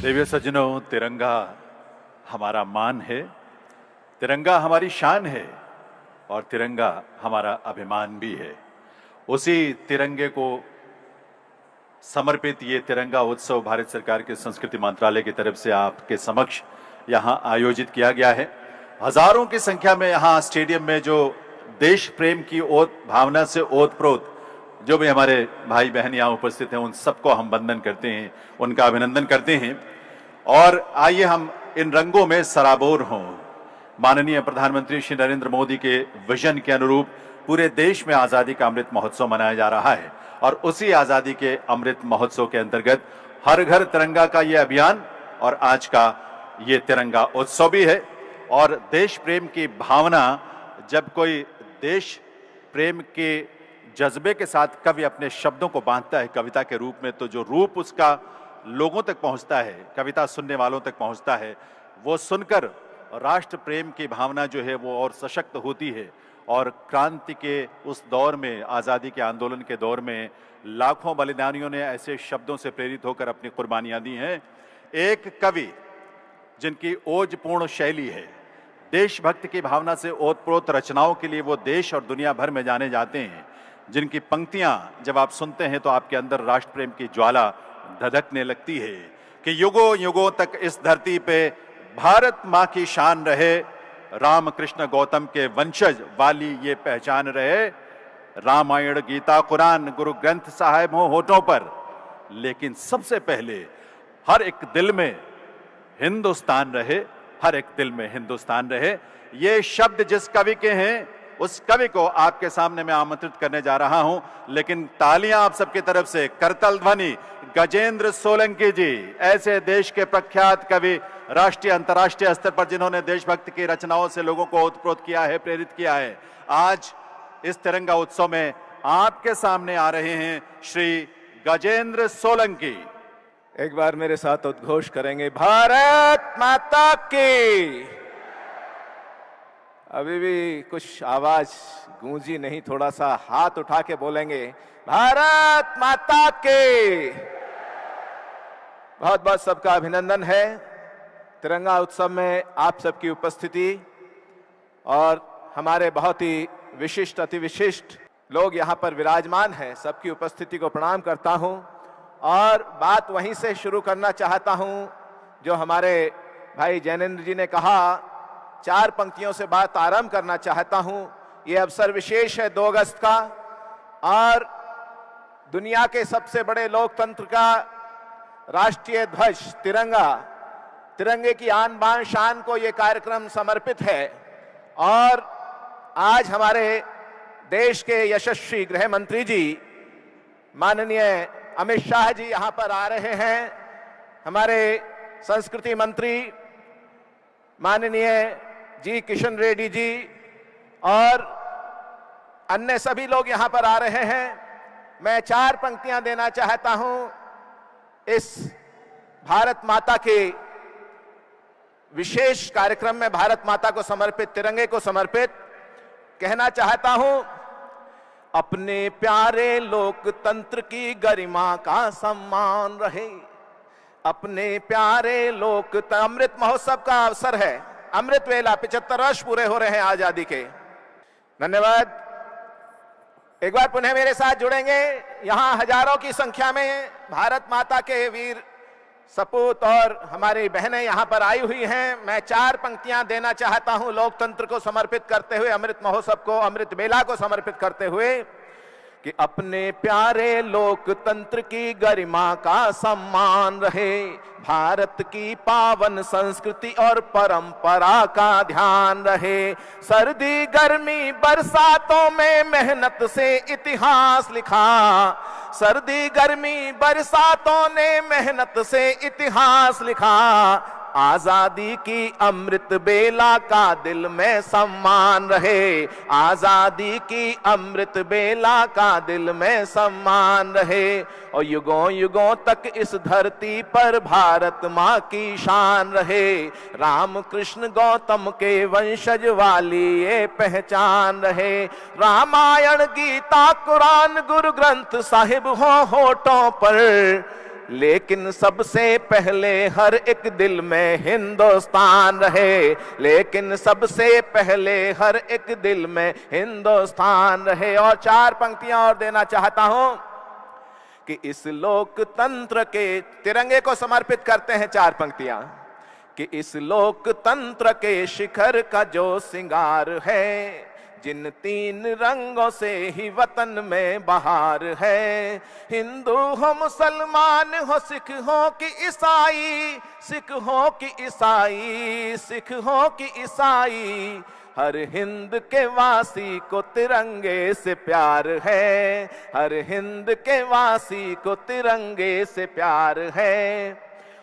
देवी सज्जनों, तिरंगा हमारा मान है, तिरंगा हमारी शान है और तिरंगा हमारा अभिमान भी है। उसी तिरंगे को समर्पित ये तिरंगा उत्सव भारत सरकार के संस्कृति मंत्रालय की तरफ से आपके समक्ष यहाँ आयोजित किया गया है। हजारों की संख्या में यहाँ स्टेडियम में जो देश प्रेम की भावना से ओतप्रोत जो भी हमारे भाई बहन यहाँ उपस्थित हैं, उन सबको हम वंदन करते हैं, उनका अभिनंदन करते हैं। और आइए हम इन रंगों में सराबोर हों। माननीय प्रधानमंत्री श्री नरेंद्र मोदी के विजन के अनुरूप पूरे देश में आजादी का अमृत महोत्सव मनाया जा रहा है और उसी आजादी के अमृत महोत्सव के अंतर्गत हर घर तिरंगा का ये अभियान और आज का ये तिरंगा उत्सव भी है। और देश प्रेम की भावना, जब कोई देश प्रेम के जज्बे के साथ कवि अपने शब्दों को बांधता है कविता के रूप में, तो जो रूप उसका लोगों तक पहुंचता है, कविता सुनने वालों तक पहुंचता है, वो सुनकर राष्ट्र प्रेम की भावना जो है वो और सशक्त होती है। और क्रांति के उस दौर में, आज़ादी के आंदोलन के दौर में लाखों बलिदानियों ने ऐसे शब्दों से प्रेरित होकर अपनी कुर्बानियां दी हैं। एक कवि जिनकी ओजपूर्ण शैली है, देशभक्ति की भावना से ओतप्रोत रचनाओं के लिए वो देश और दुनिया भर में जाने जाते हैं, जिनकी पंक्तियां जब आप सुनते हैं तो आपके अंदर राष्ट्र प्रेम की ज्वाला धधकने लगती है कि युगों युगों तक इस धरती पे भारत माँ की शान रहे, राम कृष्ण गौतम के वंशज वाली ये पहचान रहे। रामायण, गीता, कुरान, गुरु ग्रंथ साहिब हो होठों पर, लेकिन सबसे पहले हर एक दिल में हिंदुस्तान रहे, हर एक दिल में हिंदुस्तान रहे। ये शब्द जिस कवि के हैं, उस कवि को आपके सामने मैं आमंत्रित करने जा रहा हूं। लेकिन तालियां आप सबकी तरफ से, करतल ध्वनि गजेंद्र सोलंकी जी, ऐसे देश के प्रख्यात कवि, राष्ट्रीय अंतर्राष्ट्रीय स्तर पर जिन्होंने देशभक्ति की रचनाओं से लोगों को ओतप्रोत किया है, प्रेरित किया है। आज इस तिरंगा उत्सव में आपके सामने आ रहे हैं श्री गजेंद्र सोलंकी। एक बार मेरे साथ उद्घोष करेंगे, भारत माता की। अभी भी कुछ आवाज गूंजी नहीं, थोड़ा सा हाथ उठा के बोलेंगे, भारत माता के। बहुत बहुत सबका अभिनंदन है तिरंगा उत्सव में आप सबकी उपस्थिति, और हमारे बहुत ही विशिष्ट, अति विशिष्ट लोग यहाँ पर विराजमान हैं। सबकी उपस्थिति को प्रणाम करता हूँ और बात वहीं से शुरू करना चाहता हूँ जो हमारे भाई जैनेन्द्र जी ने कहा। 4 पंक्तियों से बात आरंभ करना चाहता हूँ। ये अवसर विशेष है 2 अगस्त का, और दुनिया के सबसे बड़े लोकतंत्र का राष्ट्रीय ध्वज तिरंगा, तिरंगे की आन बान शान को ये कार्यक्रम समर्पित है। और आज हमारे देश के यशस्वी गृह मंत्री जी माननीय अमित शाह जी यहाँ पर आ रहे हैं, हमारे संस्कृति मंत्री माननीय जी किशन रेड्डी जी, और अन्य सभी लोग यहाँ पर आ रहे हैं। मैं 4 पंक्तियां देना चाहता हूं इस भारत माता के विशेष कार्यक्रम में, भारत माता को समर्पित, तिरंगे को समर्पित। कहना चाहता हूं, अपने प्यारे लोकतंत्र की गरिमा का सम्मान रहे, अपने प्यारे अमृत महोत्सव का अवसर है, अमृत वेला, 75 वर्ष पूरे हो रहे हैं आजादी के। धन्यवाद। एक बार पुनः मेरे साथ जुड़ेंगे। यहाँ हजारों की संख्या में भारत माता के वीर सपूत और हमारी बहनें यहाँ पर आई हुई हैं। मैं 4 पंक्तियां देना चाहता हूं लोकतंत्र को समर्पित करते हुए, अमृत महोत्सव को, अमृत बेला को समर्पित करते हुए, कि अपने प्यारे लोकतंत्र की गरिमा का सम्मान रहे, भारत की पावन संस्कृति और परंपरा का ध्यान रहे, सर्दी गर्मी बरसातों में मेहनत से इतिहास लिखा, सर्दी गर्मी बरसातों ने मेहनत से इतिहास लिखा, आजादी की अमृत बेला का दिल में सम्मान रहे, आजादी की अमृत बेला का दिल में सम्मान रहे, और युगों युगों तक इस धरती पर भारत माँ की शान रहे, राम कृष्ण गौतम के वंशज वाली ये पहचान रहे, रामायण गीता कुरान गुरु ग्रंथ साहिब हो होठों पर, लेकिन सबसे पहले हर एक दिल में हिंदुस्तान रहे, लेकिन सबसे पहले हर एक दिल में हिंदुस्तान रहे। और 4 पंक्तियां और देना चाहता हूं कि इस लोकतंत्र के, तिरंगे को समर्पित करते हैं 4 पंक्तियां, कि इस लोकतंत्र के शिखर का जो सिंगार है, जिन 3 रंगों से ही वतन में बहार है। हिंदू हो मुसलमान हो सिख हो कि ईसाई, सिख हो कि ईसाई, सिख हो कि ईसाई, हर हिंद के वासी को तिरंगे से प्यार है, हर हिंद के वासी को तिरंगे से प्यार है।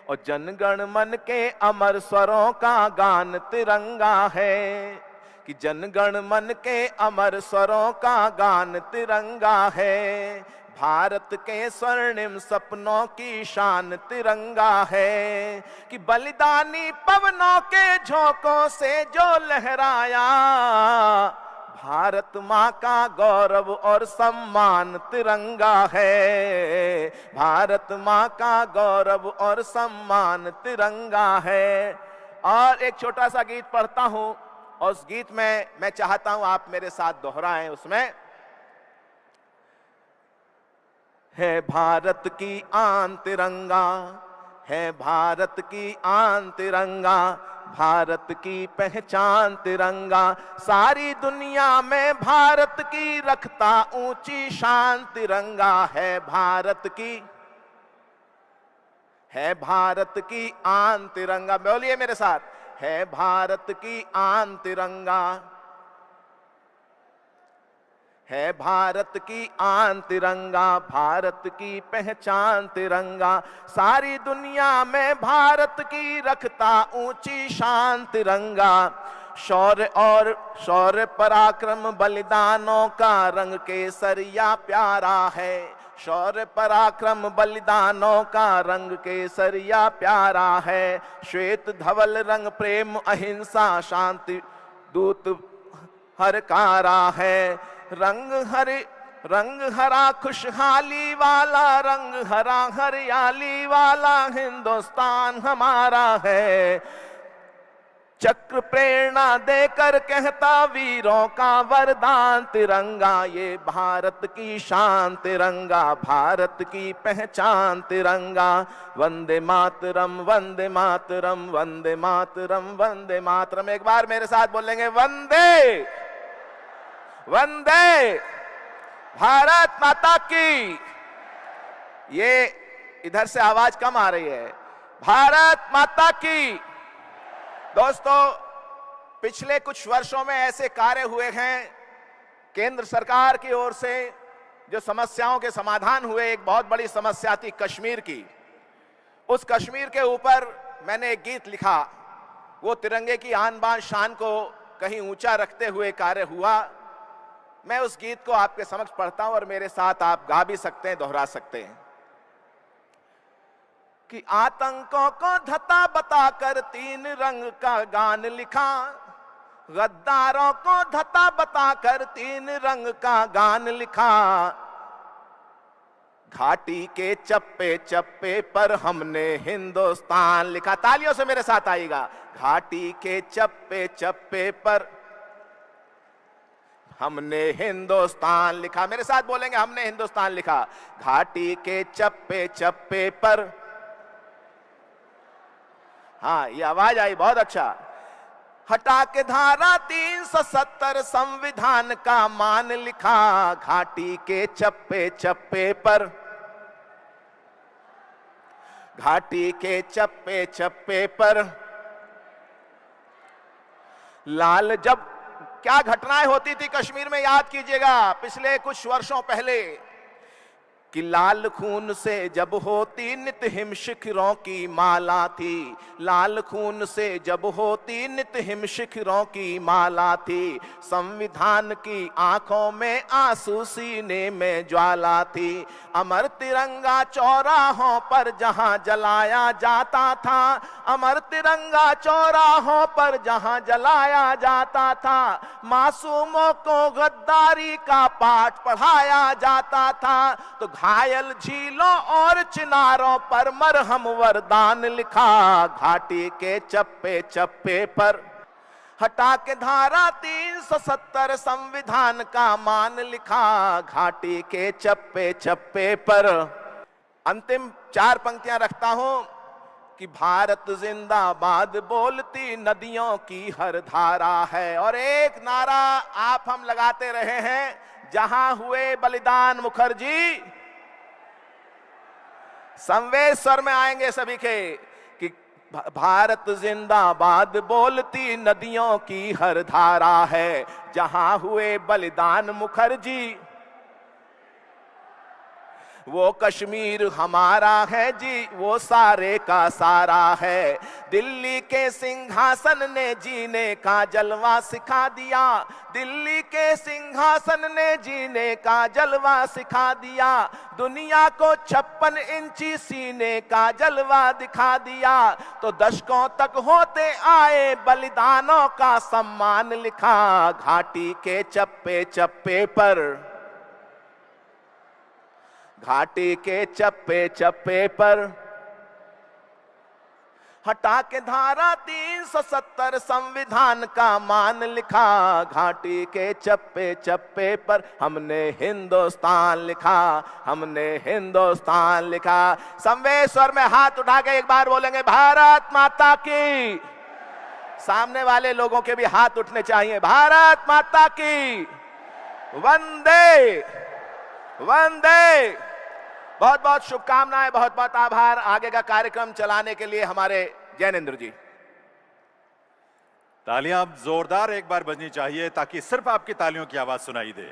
और जनगण मन के अमर स्वरों का गान तिरंगा है, कि जनगण मन के अमर स्वरों का गान तिरंगा है। भारत के स्वर्णिम सपनों की शान तिरंगा है, कि बलिदानी पवनों के झोंकों से जो लहराया, भारत माँ का गौरव और सम्मान तिरंगा है, भारत माँ का गौरव और सम्मान तिरंगा है। और एक छोटा सा गीत पढ़ता हूं, और उस गीत में मैं चाहता हूं आप मेरे साथ दोहराएं। उसमें है भारत की आन तिरंगा, है भारत की आन तिरंगा, भारत की पहचान तिरंगा, सारी दुनिया में भारत की रखता ऊंची शान तिरंगा है। भारत की, है भारत की आन तिरंगा, बोलिए मेरे साथ, है भारत की आन तिरंगा, है भारत की आन तिरंगा, भारत की पहचान तिरंगा, सारी दुनिया में भारत की रखता ऊंची शान तिरंगा। शौर्य पराक्रम बलिदानों का रंग केसरिया प्यारा है, शौर्य पराक्रम बलिदानों का रंग केसरिया प्यारा है। श्वेत धवल रंग प्रेम अहिंसा शांति दूत हरकारा है। रंग हरा खुशहाली वाला, रंग हरा हरियाली वाला हिंदुस्तान हमारा है। चक्र प्रेरणा देकर कहता वीरों का वरदान तिरंगा, ये भारत की शान तिरंगा, भारत की पहचान तिरंगा। वंदे मातरम वंदे मातरम वंदे मातरम वंदे मातरम, एक बार मेरे साथ बोलेंगे, वंदे वंदे भारत माता की। ये इधर से आवाज कम आ रही है, भारत माता की। दोस्तों, पिछले कुछ वर्षों में ऐसे कार्य हुए हैं केंद्र सरकार की ओर से जो समस्याओं के समाधान हुए। एक बहुत बड़ी समस्या थी कश्मीर की, उस कश्मीर के ऊपर मैंने एक गीत लिखा, वो तिरंगे की आन बान शान को कहीं ऊंचा रखते हुए कार्य हुआ। मैं उस गीत को आपके समक्ष पढ़ता हूं और मेरे साथ आप गा भी सकते हैं, दोहरा सकते हैं। कि आतंकों को धता बताकर 3 रंग का गान लिखा, गद्दारों को धता बताकर 3 रंग का गान लिखा। घाटी के चप्पे चप्पे पर हमने हिंदुस्तान लिखा। तालियों से मेरे साथ आइएगा। घाटी के चप्पे चप्पे पर हमने हिंदुस्तान लिखा। मेरे साथ बोलेंगे, हमने हिंदुस्तान लिखा। घाटी के चप्पे चप्पे पर, हाँ ये आवाज आई, बहुत अच्छा। हटा के धारा 370 संविधान का मान लिखा। घाटी के चप्पे चप्पे पर, घाटी के चप्पे चप्पे पर लाल, जब क्या घटनाएं होती थी कश्मीर में, याद कीजिएगा पिछले कुछ वर्षों पहले, कि लाल खून से जब होती नित हिम शिखरों की माला थी, लाल खून से जब होती नित हिम शिखरों की माला थी। संविधान की आंखों में आंसू, सीने में ज्वाला थी। अमर तिरंगा चौराहों पर जहां जलाया जाता था, अमर तिरंगा चौराहों पर जहां जलाया जाता था। मासूमों को गद्दारी का पाठ पढ़ाया जाता था। तो घायल झीलों और चिनारों पर मरहम वरदान लिखा घाटी के चप्पे चप्पे पर। हटा के धारा 370 संविधान का मान लिखा घाटी के चप्पे चप्पे पर। अंतिम 4 पंक्तियां रखता हूं कि भारत जिंदाबाद बोलती नदियों की हर धारा है। और एक नारा आप हम लगाते रहे हैं, जहां हुए बलिदान मुखर्जी। संवेद स्वर में आएंगे सभी के कि भारत जिंदाबाद बोलती नदियों की हर धारा है, जहां हुए बलिदान मुखर्जी। वो कश्मीर हमारा है जी, वो सारे का सारा है। दिल्ली के सिंहासन ने जीने का जलवा सिखा दिया, दिल्ली के सिंहासन ने जीने का जलवा सिखा दिया। दुनिया को 56 इंची सीने का जलवा दिखा दिया। तो दशकों तक होते आए बलिदानों का सम्मान लिखा घाटी के चप्पे चप्पे पर। घाटी के चप्पे चप्पे पर हटा के धारा 370 संविधान का मान लिखा घाटी के चप्पे चप्पे पर। हमने हिंदुस्तान लिखा, हमने हिंदुस्तान लिखा। संवेद स्वर में हाथ उठा के एक बार बोलेंगे भारत माता की। सामने वाले लोगों के भी हाथ उठने चाहिए। भारत माता की वंदे वंदे। बहुत बहुत शुभकामनाएं, बहुत बहुत आभार। आगे का कार्यक्रम चलाने के लिए हमारे जैनेंद्र जी। तालियां अब जोरदार एक बार बजनी चाहिए ताकि सिर्फ आपकी तालियों की आवाज सुनाई दे।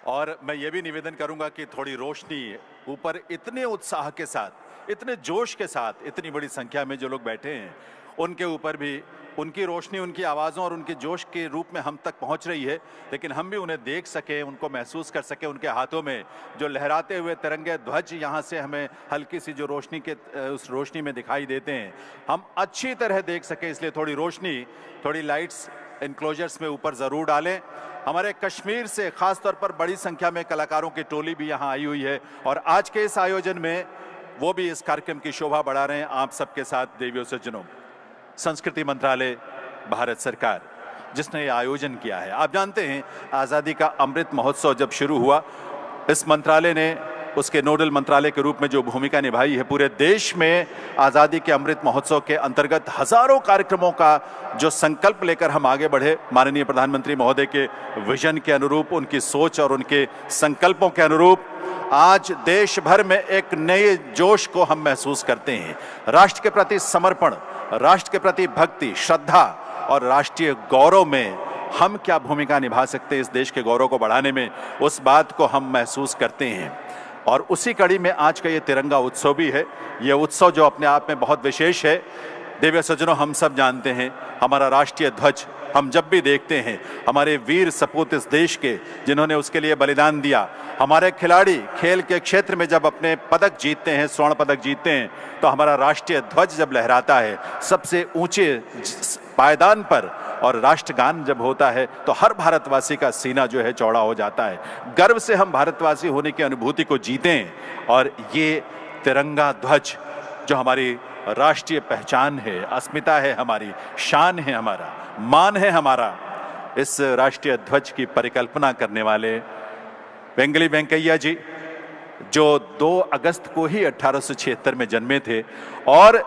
और मैं ये भी निवेदन करूंगा कि थोड़ी रोशनी ऊपर इतने उत्साह के साथ, इतने जोश के साथ, इतनी बड़ी संख्या में जो लोग बैठे हैं उनके ऊपर भी उनकी रोशनी, उनकी आवाज़ों और उनके जोश के रूप में हम तक पहुंच रही है, लेकिन हम भी उन्हें देख सकें, उनको महसूस कर सकें। उनके हाथों में जो लहराते हुए तिरंगे ध्वज यहाँ से हमें हल्की सी जो रोशनी के उस रोशनी में दिखाई देते हैं, हम अच्छी तरह देख सकें। इसलिए थोड़ी रोशनी, थोड़ी लाइट्स इनक्लोजर्स में ऊपर ज़रूर डालें। हमारे कश्मीर से खास तौर पर बड़ी संख्या में कलाकारों की टोली भी यहाँ आई हुई है और आज के इस आयोजन में वो भी इस कार्यक्रम की शोभा बढ़ा रहे हैं। आप सबके साथ देवियों सज्जनों, संस्कृति मंत्रालय, भारत सरकार जिसने ये आयोजन किया है। आप जानते हैं आज़ादी का अमृत महोत्सव जब शुरू हुआ, इस मंत्रालय ने उसके नोडल मंत्रालय के रूप में जो भूमिका निभाई है, पूरे देश में आज़ादी के अमृत महोत्सव के अंतर्गत हजारों कार्यक्रमों का जो संकल्प लेकर हम आगे बढ़े, माननीय प्रधानमंत्री महोदय के विजन के अनुरूप, उनकी सोच और उनके संकल्पों के अनुरूप आज देश भर में एक नए जोश को हम महसूस करते हैं। राष्ट्र के प्रति समर्पण, राष्ट्र के प्रति भक्ति, श्रद्धा और राष्ट्रीय गौरव में हम क्या भूमिका निभा सकते हैं इस देश के गौरव को बढ़ाने में, उस बात को हम महसूस करते हैं। और उसी कड़ी में आज का ये तिरंगा उत्सव भी है। ये उत्सव जो अपने आप में बहुत विशेष है। देवी सज्जनों, हम सब जानते हैं हमारा राष्ट्रीय ध्वज हम जब भी देखते हैं, हमारे वीर सपूत इस देश के जिन्होंने उसके लिए बलिदान दिया, हमारे खिलाड़ी खेल के क्षेत्र में जब अपने पदक जीतते हैं, स्वर्ण पदक जीतते हैं, तो हमारा राष्ट्रीय ध्वज जब लहराता है सबसे ऊंचे पायदान पर और राष्ट्रगान जब होता है तो हर भारतवासी का सीना जो है चौड़ा हो जाता है। गर्व से हम भारतवासी होने की अनुभूति को जीतें और ये तिरंगा ध्वज जो हमारी राष्ट्रीय पहचान है, अस्मिता है, हमारी शान है, हमारा मान है हमारा, इस राष्ट्रीय ध्वज की परिकल्पना करने वाले वेंगली वेंकैया जी जो 2 अगस्त को ही 1876 में जन्मे थे और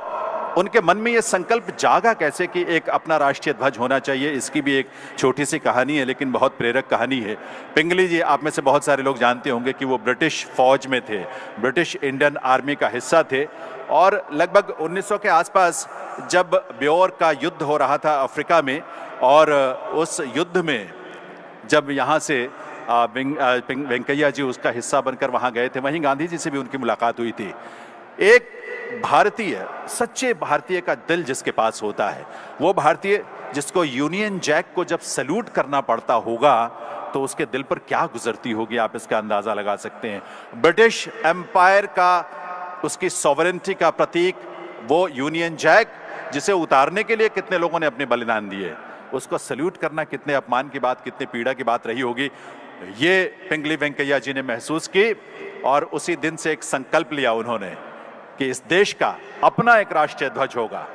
उनके मन में ये संकल्प जागा कैसे कि एक अपना राष्ट्रीय ध्वज होना चाहिए। इसकी भी एक छोटी सी कहानी है लेकिन बहुत प्रेरक कहानी है। पिंगली जी, आप में से बहुत सारे लोग जानते होंगे कि वो ब्रिटिश फौज में थे, ब्रिटिश इंडियन आर्मी का हिस्सा थे और लगभग 1900 के आसपास जब ब्योर का युद्ध हो रहा था अफ्रीका में, और उस युद्ध में जब यहाँ से वेंकैया जी उसका हिस्सा बनकर वहाँ गए थे, वहीं गांधी जी से भी उनकी मुलाकात हुई थी। एक भारतीय, सच्चे भारतीय का दिल जिसके पास होता है, वो भारतीय जिसको यूनियन जैक को जब सैल्यूट करना पड़ता होगा तो उसके दिल पर क्या गुजरती होगी, आप इसका अंदाजा लगा सकते हैं। ब्रिटिश एम्पायर का, उसकी सॉवरेंटी का प्रतीक वो यूनियन जैक, जिसे उतारने के लिए कितने लोगों ने अपने बलिदान दिए, उसको सैल्यूट करना कितने अपमान की बात, कितने पीड़ा की बात रही होगी। ये पिंगली वेंकैया जी ने महसूस की और उसी दिन से एक संकल्प लिया उन्होंने कि इस देश का अपना एक राष्ट्रीय ध्वज होगा।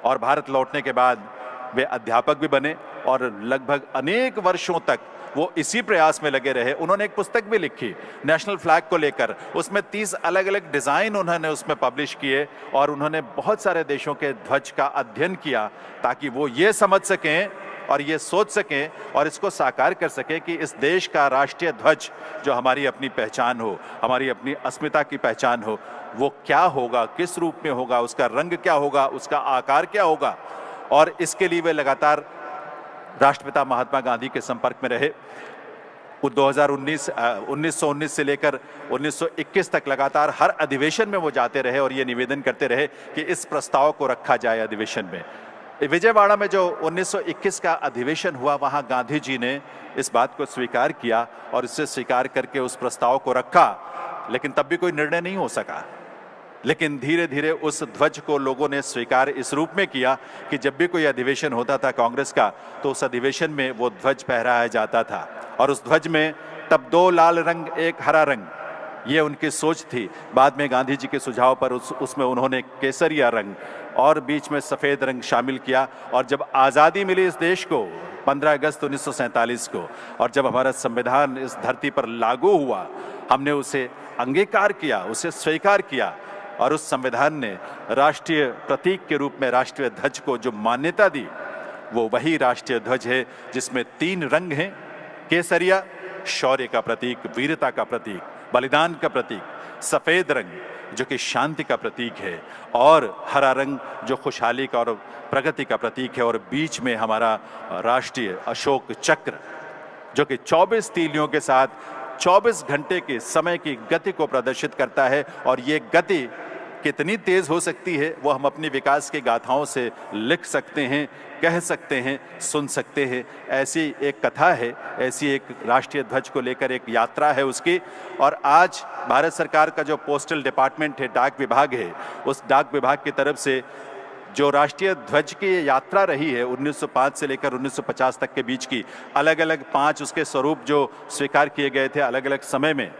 और भारत लौटने के बाद वे अध्यापक भी बने और लगभग अनेक वर्षों तक वो इसी प्रयास में लगे रहे। उन्होंने एक पुस्तक भी लिखी नेशनल फ्लैग को लेकर, उसमें 30 अलग अलग डिजाइन उन्होंने उसमें पब्लिश किए और उन्होंने बहुत सारे देशों के ध्वज का अध्ययन किया ताकि वो ये समझ सकें और ये सोच सकें और इसको साकार कर सकें कि इस देश का राष्ट्रीय ध्वज जो हमारी अपनी पहचान हो, हमारी अपनी अस्मिता की पहचान हो, वो क्या होगा, किस रूप में होगा, उसका रंग क्या होगा, उसका आकार क्या होगा। और इसके लिए वे लगातार राष्ट्रपिता महात्मा गांधी के संपर्क में रहे। 1919 से लेकर 1921 तक लगातार हर अधिवेशन में वो जाते रहे और ये निवेदन करते रहे कि इस प्रस्ताव को रखा जाए अधिवेशन में। विजयवाड़ा में जो 1921 का अधिवेशन हुआ, वहां गांधी जी ने इस बात को स्वीकार किया और इसे स्वीकार करके उस प्रस्ताव को रखा, लेकिन तब भी कोई निर्णय नहीं हो सका। लेकिन धीरे धीरे उस ध्वज को लोगों ने स्वीकार इस रूप में किया कि जब भी कोई अधिवेशन होता था कांग्रेस का, तो उस अधिवेशन में वो ध्वज फहराया जाता था। और उस ध्वज में तब 2 लाल रंग, 1 हरा रंग, ये उनकी सोच थी। बाद में गांधी जी के सुझाव पर उसमें उन्होंने केसरिया रंग और बीच में सफेद रंग शामिल किया। और जब आज़ादी मिली इस देश को 15 अगस्त 1947 को, और जब हमारा संविधान इस धरती पर लागू हुआ, हमने उसे अंगीकार किया, उसे स्वीकार किया और उस संविधान ने राष्ट्रीय प्रतीक के रूप में राष्ट्रीय ध्वज को जो मान्यता दी, वो वही राष्ट्रीय ध्वज है जिसमें 3 रंग हैं। केसरिया शौर्य का प्रतीक, वीरता का प्रतीक, बलिदान का प्रतीक, सफेद रंग जो कि शांति का प्रतीक है, और हरा रंग जो खुशहाली का और प्रगति का प्रतीक है, और बीच में हमारा राष्ट्रीय अशोक चक्र जो कि 24 तीलियों के साथ 24 घंटे के समय की गति को प्रदर्शित करता है। और ये गति कितनी तेज हो सकती है वो हम अपनी विकास की गाथाओं से लिख सकते हैं, कह सकते हैं, सुन सकते हैं। ऐसी एक कथा है, ऐसी एक राष्ट्रीय ध्वज को लेकर एक यात्रा है उसकी। और आज भारत सरकार का जो पोस्टल डिपार्टमेंट है, डाक विभाग है, उस डाक विभाग की तरफ से जो राष्ट्रीय ध्वज की यात्रा रही है 1905 से लेकर 1950 तक के बीच की, अलग अलग 5 उसके स्वरूप जो स्वीकार किए गए थे अलग अलग समय में,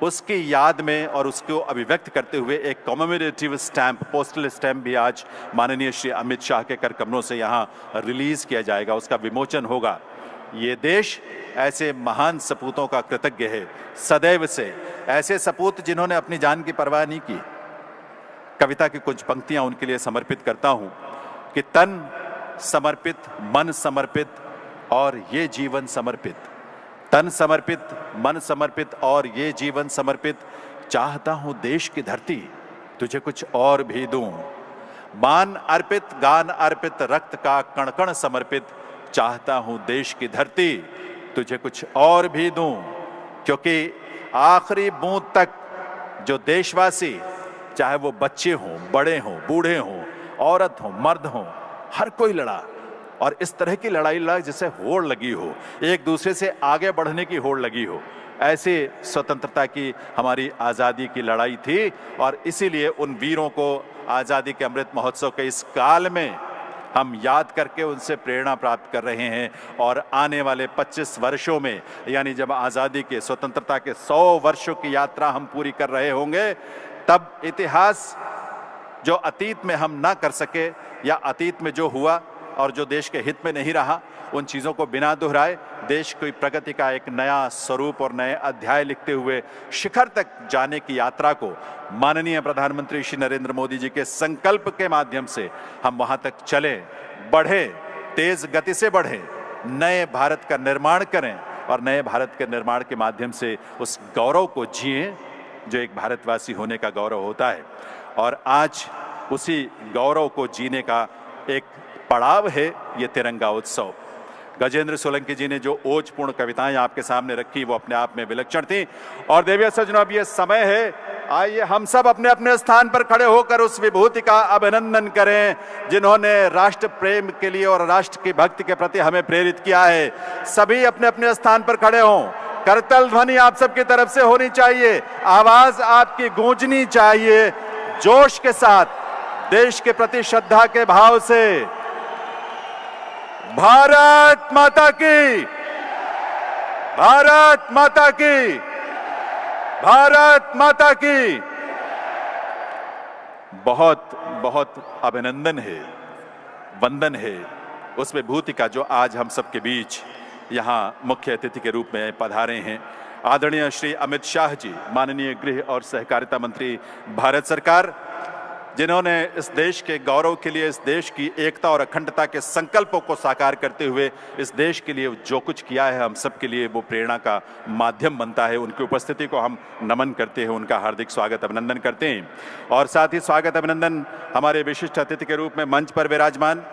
उसकी याद में और उसको अभिव्यक्त करते हुए एक कॉमेमोरेटिव स्टैंप, पोस्टल स्टैंप भी आज माननीय श्री अमित शाह के कर कमलों से यहाँ रिलीज किया जाएगा, उसका विमोचन होगा। ये देश ऐसे महान सपूतों का कृतज्ञ है सदैव से, ऐसे सपूत जिन्होंने अपनी जान की परवाह नहीं की। कविता की कुछ पंक्तियां उनके लिए समर्पित करता हूं कि तन समर्पित, मन समर्पित और ये जीवन समर्पित। तन समर्पित, मन समर्पित और ये जीवन समर्पित, चाहता हूं देश की धरती तुझे कुछ और भी दूं। मान अर्पित, गान अर्पित, रक्त का कण कण समर्पित, चाहता हूं देश की धरती तुझे कुछ और भी दूं। क्योंकि आखिरी बूंद तक जो देशवासी, चाहे वो बच्चे हों, बड़े हों, बूढ़े हों, औरत हों, मर्द हों, हर कोई लड़ा। और इस तरह की लड़ाई लड़ा जिसे होड़ लगी हो, एक दूसरे से आगे बढ़ने की होड़ लगी हो। ऐसे स्वतंत्रता की, हमारी आज़ादी की लड़ाई थी। और इसीलिए उन वीरों को आज़ादी के अमृत महोत्सव के इस काल में हम याद करके उनसे प्रेरणा प्राप्त कर रहे हैं। और आने वाले 25 वर्षों में, यानी जब आज़ादी के, स्वतंत्रता के 100 वर्षों की यात्रा हम पूरी कर रहे होंगे, तब इतिहास जो अतीत में हम ना कर सके या अतीत में जो हुआ और जो देश के हित में नहीं रहा, उन चीज़ों को बिना दोहराए देश की प्रगति का एक नया स्वरूप और नए अध्याय लिखते हुए शिखर तक जाने की यात्रा को माननीय प्रधानमंत्री श्री नरेंद्र मोदी जी के संकल्प के माध्यम से हम वहां तक चलें, बढ़े, तेज गति से बढ़े, नए भारत का निर्माण करें और नए भारत के निर्माण के माध्यम से उस गौरव को जिएं जो एक भारतवासी होने का गौरव होता है। और आज उसी गौरव को जीने का एक पड़ाव है ये तिरंगा उत्सव। गजेंद्र सोलंकी जी ने जो ओजपूर्ण कविताएं आपके सामने रखी, वो अपने आप में विलक्षण थी। और देवी सज्जनों, अब ये समय है, आइए हम सब अपने अपने स्थान पर खड़े होकर उस विभूति का अभिनंदन करें जिन्होंने राष्ट्र प्रेम के लिए और राष्ट्र की भक्ति के प्रति हमें प्रेरित किया है। सभी अपने अपने स्थान पर खड़े हों। करतल ध्वनि आप सबकी तरफ से होनी चाहिए, आवाज आपकी गूंजनी चाहिए, जोश के साथ, देश के प्रति श्रद्धा के भाव से। भारत माता की, भारत माता की, भारत माता की। बहुत बहुत अभिनंदन है, वंदन है उस विभूति का जो आज हम सबके बीच यहाँ मुख्य अतिथि के रूप में पधारे हैं। आदरणीय श्री अमित शाह जी, माननीय गृह और सहकारिता मंत्री भारत सरकार, जिन्होंने इस देश के गौरव के लिए, इस देश की एकता और अखंडता के संकल्पों को साकार करते हुए इस देश के लिए जो कुछ किया है, हम सब के लिए वो प्रेरणा का माध्यम बनता है। उनकी उपस्थिति को हम नमन करते हैं, उनका हार्दिक स्वागत अभिनंदन करते हैं। और साथ ही स्वागत अभिनंदन हमारे विशिष्ट अतिथि के रूप में मंच पर विराजमान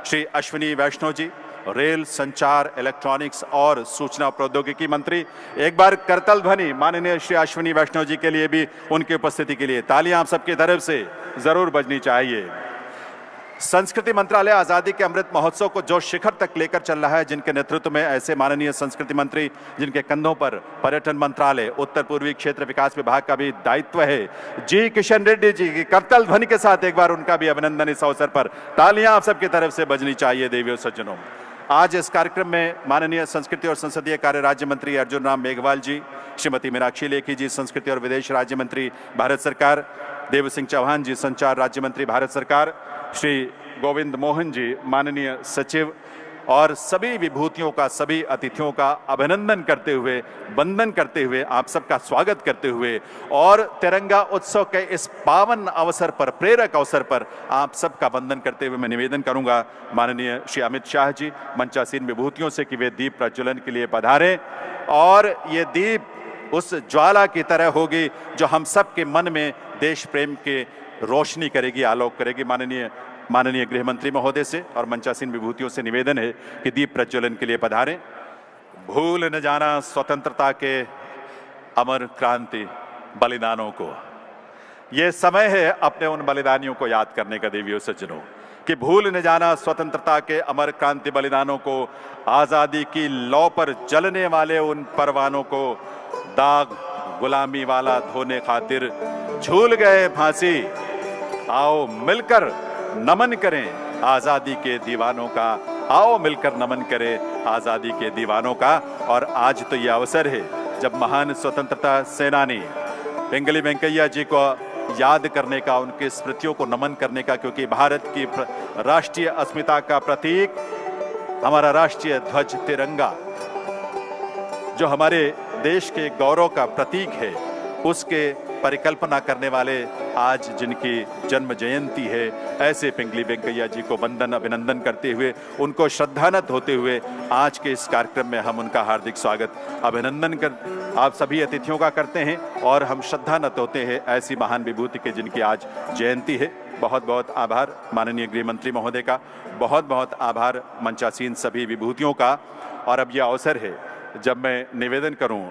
श्री अश्विनी वैष्णव जी, रेल, संचार, इलेक्ट्रॉनिक्स और सूचना प्रौद्योगिकी मंत्री। एक बार करतल ध्वनि माननीय श्री अश्विनी वैष्णव जी के लिए भी, उनकी उपस्थिति के लिए तालियां आप सबकी तरफ से जरूर बजनी चाहिए। संस्कृति मंत्रालय आजादी के अमृत महोत्सव को जो शिखर तक लेकर चल रहा है, जिनके नेतृत्व में ऐसे माननीय संस्कृति मंत्री, जिनके कंधों पर पर्यटन मंत्रालय, उत्तर पूर्वी क्षेत्र विकास विभाग का भी दायित्व है, जी किशन रेड्डी जी की करतल ध्वनि के साथ एक बार उनका भी अभिनंदन इस अवसर पर तालियां आप सबकी तरफ से बजनी चाहिए। देवियों सज्जनों, आज इस कार्यक्रम में माननीय संस्कृति और संसदीय कार्य राज्य मंत्री अर्जुन राम मेघवाल जी, श्रीमती मीनाक्षी लेखी जी, संस्कृति और विदेश राज्य मंत्री भारत सरकार, देव सिंह चौहान जी, संचार राज्य मंत्री भारत सरकार, श्री गोविंद मोहन जी, माननीय सचिव, और सभी विभूतियों का, सभी अतिथियों का अभिनंदन करते हुए, वंदन करते हुए, आप सबका स्वागत करते हुए और तिरंगा उत्सव के इस पावन अवसर पर, प्रेरक अवसर पर आप सबका वंदन करते हुए मैं निवेदन करूंगा माननीय श्री अमित शाह जी मंचासीन विभूतियों से कि वे दीप प्रज्वलन के लिए पधारें और ये दीप उस ज्वाला की तरह होगी जो हम सबके मन में देश प्रेम के रोशनी करेगी, आलोक करेगी। माननीय गृह मंत्री महोदय से और मंचासीन विभूतियों से निवेदन है कि दीप प्रज्वलन के लिए पधारें। भूल न जाना स्वतंत्रता के अमर क्रांति बलिदानों को। ये समय है अपने उन बलिदानियों को याद करने का देवियों सज्जनों, कि भूल न जाना स्वतंत्रता के अमर क्रांति बलिदानों को, आजादी की लौ पर जलने वाले उन परवानों को, दाग गुलामी वाला धोने खातिर झूल गए फांसी। आओ मिलकर नमन करें आजादी के दीवानों का, आओ मिलकर नमन करें आजादी के दीवानों का। और आज तो यह अवसर है जब महान स्वतंत्रता सेनानी पिंगली वेंकैया जी को याद करने का, उनकी स्मृतियों को नमन करने का, क्योंकि भारत की राष्ट्रीय अस्मिता का प्रतीक हमारा राष्ट्रीय ध्वज तिरंगा, जो हमारे देश के गौरव का प्रतीक है, उसके परिकल्पना करने वाले आज जिनकी जन्म जयंती है, ऐसे पिंगली वेंकैया जी को वंदन अभिनंदन करते हुए, उनको श्रद्धानत होते हुए आज के इस कार्यक्रम में हम उनका हार्दिक स्वागत अभिनंदन कर आप सभी अतिथियों का करते हैं और हम श्रद्धानत होते हैं ऐसी महान विभूति के जिनकी आज जयंती है। बहुत बहुत आभार माननीय गृह मंत्री महोदय का, बहुत बहुत आभार मंचासीन सभी विभूतियों का। और अब यह अवसर है जब मैं निवेदन करूं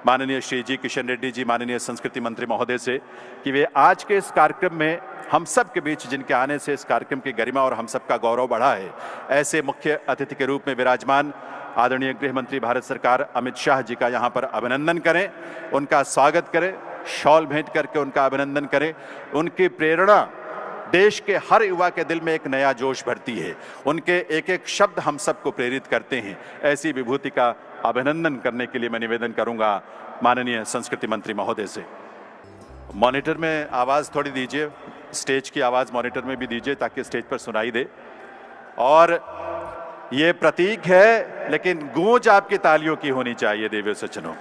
माननीय श्री जी किशन रेड्डी जी, माननीय संस्कृति मंत्री महोदय से, कि वे आज के इस कार्यक्रम में हम सब के बीच, जिनके आने से इस कार्यक्रम की गरिमा और हम सबका गौरव बढ़ा है, ऐसे मुख्य अतिथि के रूप में विराजमान आदरणीय गृह मंत्री भारत सरकार अमित शाह जी का यहाँ पर अभिनंदन करें, उनका स्वागत करें, शॉल भेंट करके उनका अभिनंदन करें। उनकी प्रेरणा देश के हर युवा के दिल में एक नया जोश भरती है, उनके एक एक शब्द हम सबको प्रेरित करते हैं। ऐसी विभूति का अभिनंदन करने के लिए मैं निवेदन करूंगा माननीय संस्कृति मंत्री महोदय से। मॉनिटर में आवाज थोड़ी दीजिए, स्टेज की आवाज मॉनिटर में भी दीजिए ताकि स्टेज पर सुनाई दे। और ये प्रतीक है लेकिन गूंज आपकी तालियों की होनी चाहिए देवियों सज्जनों।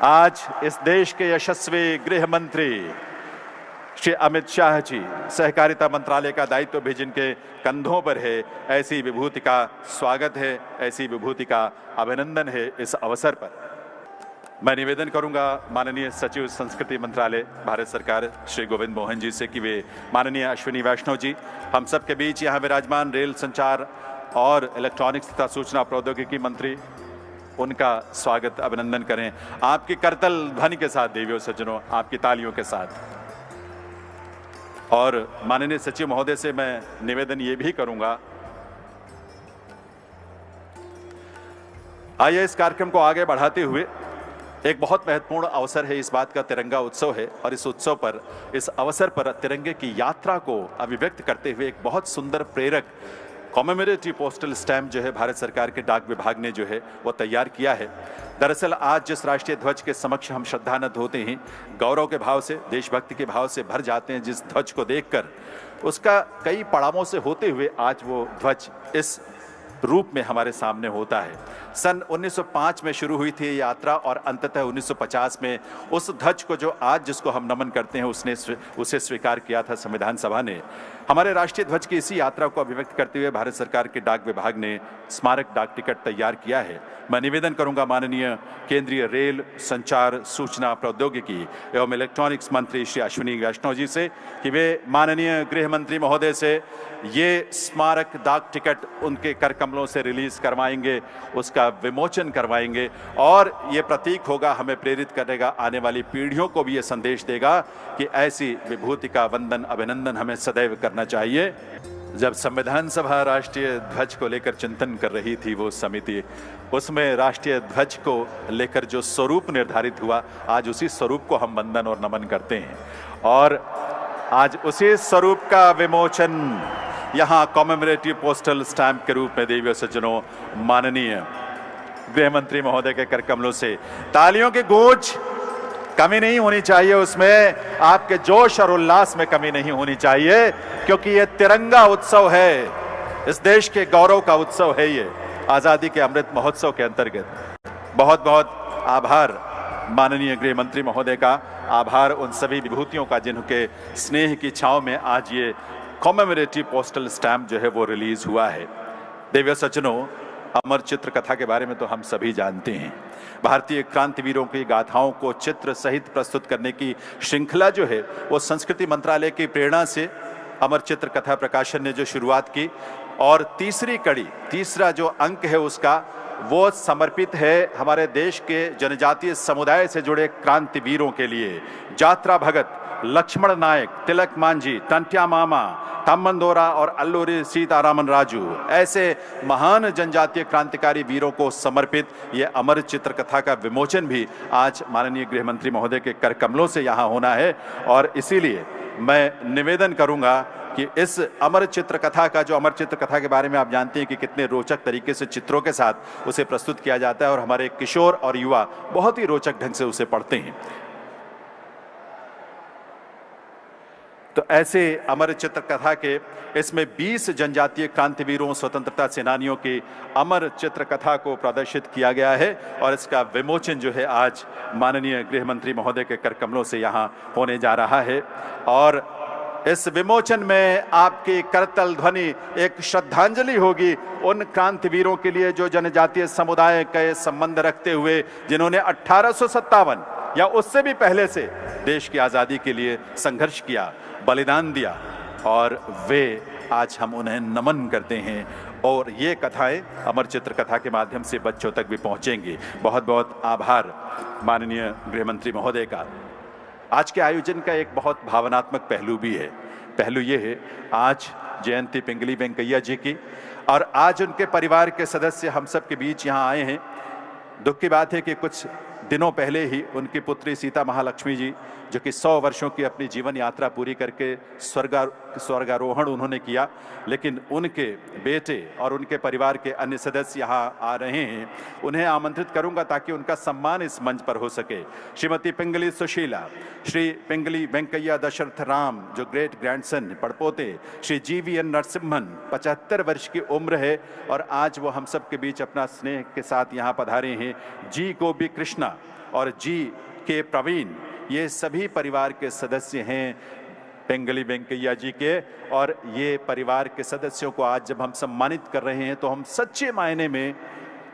आज इस देश के यशस्वी गृह मंत्री श्री अमित शाह जी, सहकारिता मंत्रालय का दायित्व भी जिनके कंधों पर है, ऐसी विभूति का स्वागत है, ऐसी विभूति का अभिनंदन है इस अवसर पर। मैं निवेदन करूंगा माननीय सचिव संस्कृति मंत्रालय भारत सरकार श्री गोविंद मोहन जी से कि वे माननीय अश्विनी वैष्णव जी, हम सब के बीच यहाँ विराजमान रेल, संचार और इलेक्ट्रॉनिक्स तथा सूचना प्रौद्योगिकी मंत्री, उनका स्वागत अभिनंदन करें आपकी करतल ध्वनि के साथ देवियों सज्जनों, आपकी तालियों के साथ। और माननीय सचिव महोदय से मैं निवेदन ये भी करूंगा, आइए इस कार्यक्रम को आगे बढ़ाते हुए, एक बहुत महत्वपूर्ण अवसर है इस बात का, तिरंगा उत्सव है, और इस उत्सव पर, इस अवसर पर तिरंगे की यात्रा को अभिव्यक्त करते हुए एक बहुत सुंदर प्रेरक कॉमेमोरेटिव पोस्टल स्टैम्प जो है भारत सरकार के डाक विभाग ने जो है वो तैयार किया है। दरअसल आज जिस राष्ट्रीय ध्वज के समक्ष हम श्रद्धानत होते हैं, गौरव के भाव से, देशभक्ति के भाव से भर जाते हैं, जिस ध्वज को देखकर, उसका कई पड़ावों से होते हुए आज वो ध्वज इस रूप में हमारे सामने होता है। सन 1905 में शुरू हुई थी ये यात्रा और अंततः 1950 में उस ध्वज को जो आज जिसको हम नमन करते हैं उसे स्वीकार किया था संविधान सभा ने। हमारे राष्ट्रीय ध्वज की इसी यात्रा को अभिव्यक्त करते हुए भारत सरकार के डाक विभाग ने स्मारक डाक टिकट तैयार किया है। मैं निवेदन करूंगा माननीय केंद्रीय रेल, संचार, सूचना प्रौद्योगिकी एवं इलेक्ट्रॉनिक्स मंत्री श्री अश्विनी वैष्णव जी से कि वे माननीय गृह मंत्री महोदय से ये स्मारक डाक टिकट उनके कर कमलों से रिलीज करवाएंगे, उसका विमोचन करवाएंगे और ये प्रतीक होगा, हमें प्रेरित करेगा, आने वाली पीढ़ियों को भी ये संदेश देगा कि ऐसी विभूति का वंदन अभिनंदन हमें सदैव करना चाहिए। जब संविधान सभा राष्ट्रीय ध्वज को लेकर चिंतन कर रही थी वो समिति, उसमें राष्ट्रीय ध्वज को लेकर जो स्वरूप निर्धारित हुआ, आज उसी स्वरूप को हम वंदन और नमन करते हैं और आज उसी स्वरूप का विमोचन यहाँ कॉमेमोरेटिव पोस्टल स्टैम्प के रूप में देवियों सज्जनों माननीय गृह मंत्री महोदय के कर कमलों से तालियों की गूंज कमी नहीं होनी चाहिए, उसमें आपके जोश और उल्लास में कमी नहीं होनी चाहिए, क्योंकि ये तिरंगा उत्सव है, इस देश के गौरव का उत्सव है ये आजादी के अमृत महोत्सव के अंतर्गत। बहुत बहुत आभार माननीय गृह मंत्री महोदय का, आभार उन सभी विभूतियों का जिनके स्नेह की छांव में आज ये कॉमेमोरेटिव पोस्टल स्टैम्प जो है वो रिलीज हुआ है। देवियों सज्जनों, अमर चित्र कथा के बारे में तो हम सभी जानते हैं। भारतीय क्रांतिवीरों की गाथाओं को चित्र सहित प्रस्तुत करने की श्रृंखला जो है वो संस्कृति मंत्रालय की प्रेरणा से अमर चित्र कथा प्रकाशन ने जो शुरुआत की और तीसरी कड़ी, तीसरा जो अंक है उसका, वो समर्पित है हमारे देश के जनजातीय समुदाय से जुड़े क्रांतिवीरों के लिए। जात्रा भगत, लक्ष्मण नायक, तिलक मांझी, टंट्या मामा, तम्मनदोरा और अल्लूरी सीतारामन राजू, ऐसे महान जनजातीय क्रांतिकारी वीरों को समर्पित ये अमर चित्र कथा का विमोचन भी आज माननीय गृह मंत्री महोदय के कर कमलों से यहाँ होना है और इसीलिए मैं निवेदन करूंगा कि इस अमर चित्र कथा का, जो अमर चित्र कथा के बारे में आप जानते हैं कि कितने रोचक तरीके से चित्रों के साथ उसे प्रस्तुत किया जाता है और हमारे किशोर और युवा बहुत ही रोचक ढंग से उसे पढ़ते हैं। तो ऐसे अमर चित्र कथा के इसमें 20 जनजातीय क्रांतिवीरों, स्वतंत्रता सेनानियों की अमर चित्र कथा को प्रदर्शित किया गया है और इसका विमोचन जो है आज माननीय गृह मंत्री महोदय के कर कमलों से यहाँ होने जा रहा है और इस विमोचन में आपकी करतल ध्वनि एक श्रद्धांजलि होगी उन क्रांतिवीरों के लिए जो जनजातीय समुदाय के संबंध रखते हुए, जिन्होंने 1857 या उससे भी पहले से देश की आज़ादी के लिए संघर्ष किया, बलिदान दिया और वे आज हम उन्हें नमन करते हैं और ये कथाएं अमर चित्र कथा के माध्यम से बच्चों तक भी पहुंचेंगी। बहुत बहुत आभार माननीय गृह मंत्री महोदय का। आज के आयोजन का एक बहुत भावनात्मक पहलू भी है। पहलू ये है, आज जयंती पिंगली वेंकैया जी की और आज उनके परिवार के सदस्य हम सब के बीच यहाँ आए हैं। दुख की बात है कि कुछ दिनों पहले ही उनकी पुत्री सीता महालक्ष्मी जी, जो कि 100 वर्षों की अपनी जीवन यात्रा पूरी करके स्वर्गारोहण उन्होंने किया, लेकिन उनके बेटे और उनके परिवार के अन्य सदस्य यहाँ आ रहे हैं। उन्हें आमंत्रित करूंगा ताकि उनका सम्मान इस मंच पर हो सके। श्रीमती पिंगली सुशीला, श्री पिंगली वेंकैया दशरथ राम जो ग्रेट ग्रैंडसन पड़पोते, श्री GVN नरसिम्हन 75 वर्ष की उम्र है और आज वो हम सब के बीच अपना स्नेह के साथ यहाँ पधारे हैं। जी गोपी कृष्णा और GK प्रवीण, ये सभी परिवार के सदस्य हैं पिंगली वेंकैया जी के और ये परिवार के सदस्यों को आज जब हम सम्मानित कर रहे हैं तो हम सच्चे मायने में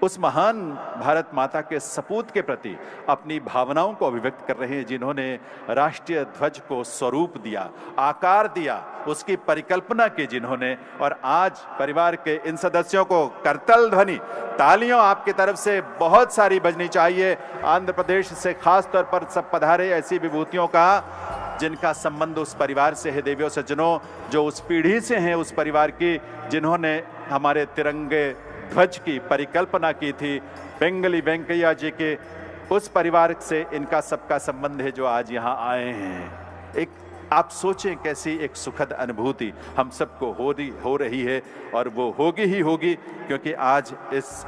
उस महान भारत माता के सपूत के प्रति अपनी भावनाओं को अभिव्यक्त कर रहे हैं, जिन्होंने राष्ट्रीय ध्वज को स्वरूप दिया, आकार दिया, उसकी परिकल्पना की जिन्होंने। और आज परिवार के इन सदस्यों को करतल ध्वनि, तालियों आपकी तरफ से बहुत सारी बजनी चाहिए। आंध्र प्रदेश से खास तौर पर सब पधारे ऐसी विभूतियों का जिनका संबंध उस परिवार से है। देवियों सज्जनों, जो उस पीढ़ी से हैं, उस परिवार की जिन्होंने हमारे तिरंगे ध्वज की परिकल्पना की थी, पिंगली वेंकैया जी के उस परिवार से इनका सबका संबंध है जो आज यहाँ आए हैं। एक आप सोचें कैसी एक सुखद अनुभूति हम सबको हो रही है, और वो होगी ही होगी, क्योंकि आज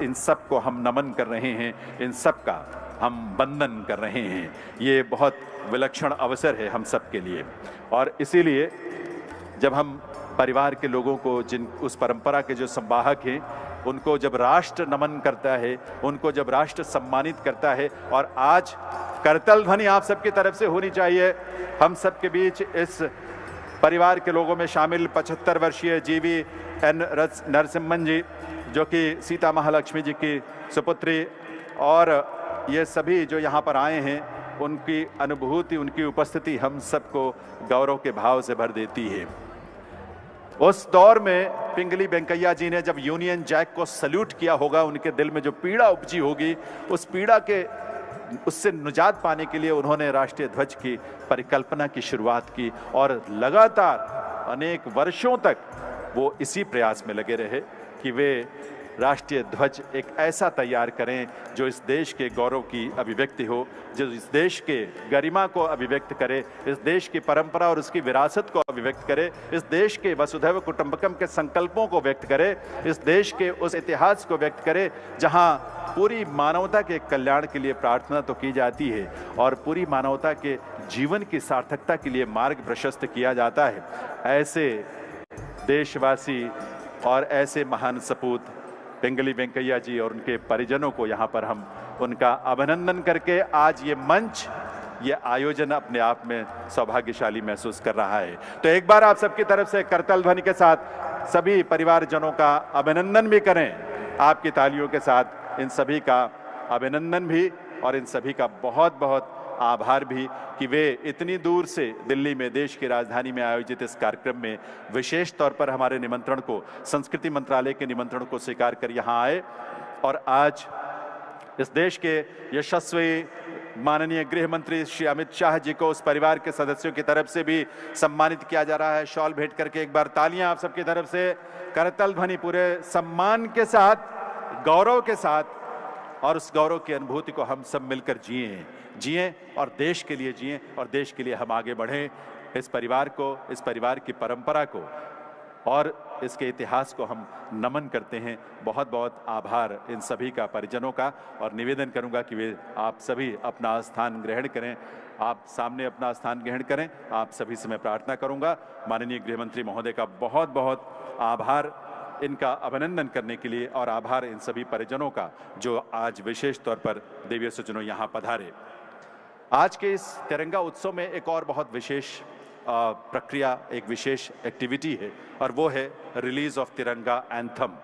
इन सब को हम नमन कर रहे हैं, इन सब का हम वंदन कर रहे हैं। ये बहुत विलक्षण अवसर है हम सब के लिए। और इसीलिए जब हम परिवार के लोगों को, जिन उस परंपरा के जो संवाहक हैं, उनको जब राष्ट्र नमन करता है, उनको जब राष्ट्र सम्मानित करता है, और आज करतल ध्वनि आप सबकी तरफ से होनी चाहिए। हम सबके बीच इस परिवार के लोगों में शामिल 75 वर्षीय जीवी एन नरसिम्हन जी, जो कि सीता महालक्ष्मी जी की सुपुत्री, और ये सभी जो यहाँ पर आए हैं, उनकी अनुभूति, उनकी उपस्थिति हम सबको गौरव के भाव से भर देती है। उस दौर में पिंगली वेंकैया जी ने जब यूनियन जैक को सल्यूट किया होगा, उनके दिल में जो पीड़ा उपजी होगी, उस पीड़ा के उससे निजात पाने के लिए उन्होंने राष्ट्रीय ध्वज की परिकल्पना की शुरुआत की, और लगातार अनेक वर्षों तक वो इसी प्रयास में लगे रहे कि वे राष्ट्रीय ध्वज एक ऐसा तैयार करें जो इस देश के गौरव की अभिव्यक्ति हो, जो इस देश के गरिमा को अभिव्यक्त करे, इस देश की परंपरा और उसकी विरासत को अभिव्यक्त करे, इस देश के वसुधैव कुटुंबकम के संकल्पों को व्यक्त करे, इस देश के उस इतिहास को व्यक्त करे जहां पूरी मानवता के कल्याण के लिए प्रार्थना तो की जाती है और पूरी मानवता के जीवन की सार्थकता के लिए मार्ग प्रशस्त किया जाता है। ऐसे देशवासी और ऐसे महान सपूत पिंगली वेंकैया जी और उनके परिजनों को यहाँ पर हम उनका अभिनंदन करके आज ये मंच, ये आयोजन अपने आप में सौभाग्यशाली महसूस कर रहा है। तो एक बार आप सबकी तरफ से करतल ध्वनि के साथ सभी परिवारजनों का अभिनंदन भी करें, आपकी तालियों के साथ इन सभी का अभिनंदन भी, और इन सभी का बहुत बहुत आभार भी कि वे इतनी दूर से दिल्ली में, देश की राजधानी में आयोजित इस कार्यक्रम में विशेष तौर पर हमारे निमंत्रण को, संस्कृति मंत्रालय के निमंत्रण को स्वीकार कर यहाँ आए, और आज इस देश के यशस्वी माननीय गृह मंत्री श्री अमित शाह जी को उस परिवार के सदस्यों की तरफ से भी सम्मानित किया जा रहा है। शॉल भेंट करके एक बार तालियां आप सबकी तरफ से। करतल ध्वनि पूरे सम्मान के साथ, गौरव के साथ, और उस गौरव की अनुभूति को हम सब मिलकर जिएं और देश के लिए जिएं, और देश के लिए हम आगे बढ़ें। इस परिवार को, इस परिवार की परंपरा को और इसके इतिहास को हम नमन करते हैं। बहुत बहुत आभार इन सभी का, परिजनों का, और निवेदन करूंगा कि वे आप सभी अपना स्थान ग्रहण करें, आप सामने अपना स्थान ग्रहण करें। आप सभी से मैं प्रार्थना करूंगा। माननीय गृह मंत्री महोदय का बहुत बहुत आभार इनका अभिनंदन करने के लिए, और आभार इन सभी परिजनों का जो आज विशेष तौर पर देवीय सज्जनों यहाँ पधारे। आज के इस तिरंगा उत्सव में एक और बहुत विशेष प्रक्रिया, एक विशेष एक्टिविटी है, और वो है रिलीज ऑफ तिरंगा एंथम।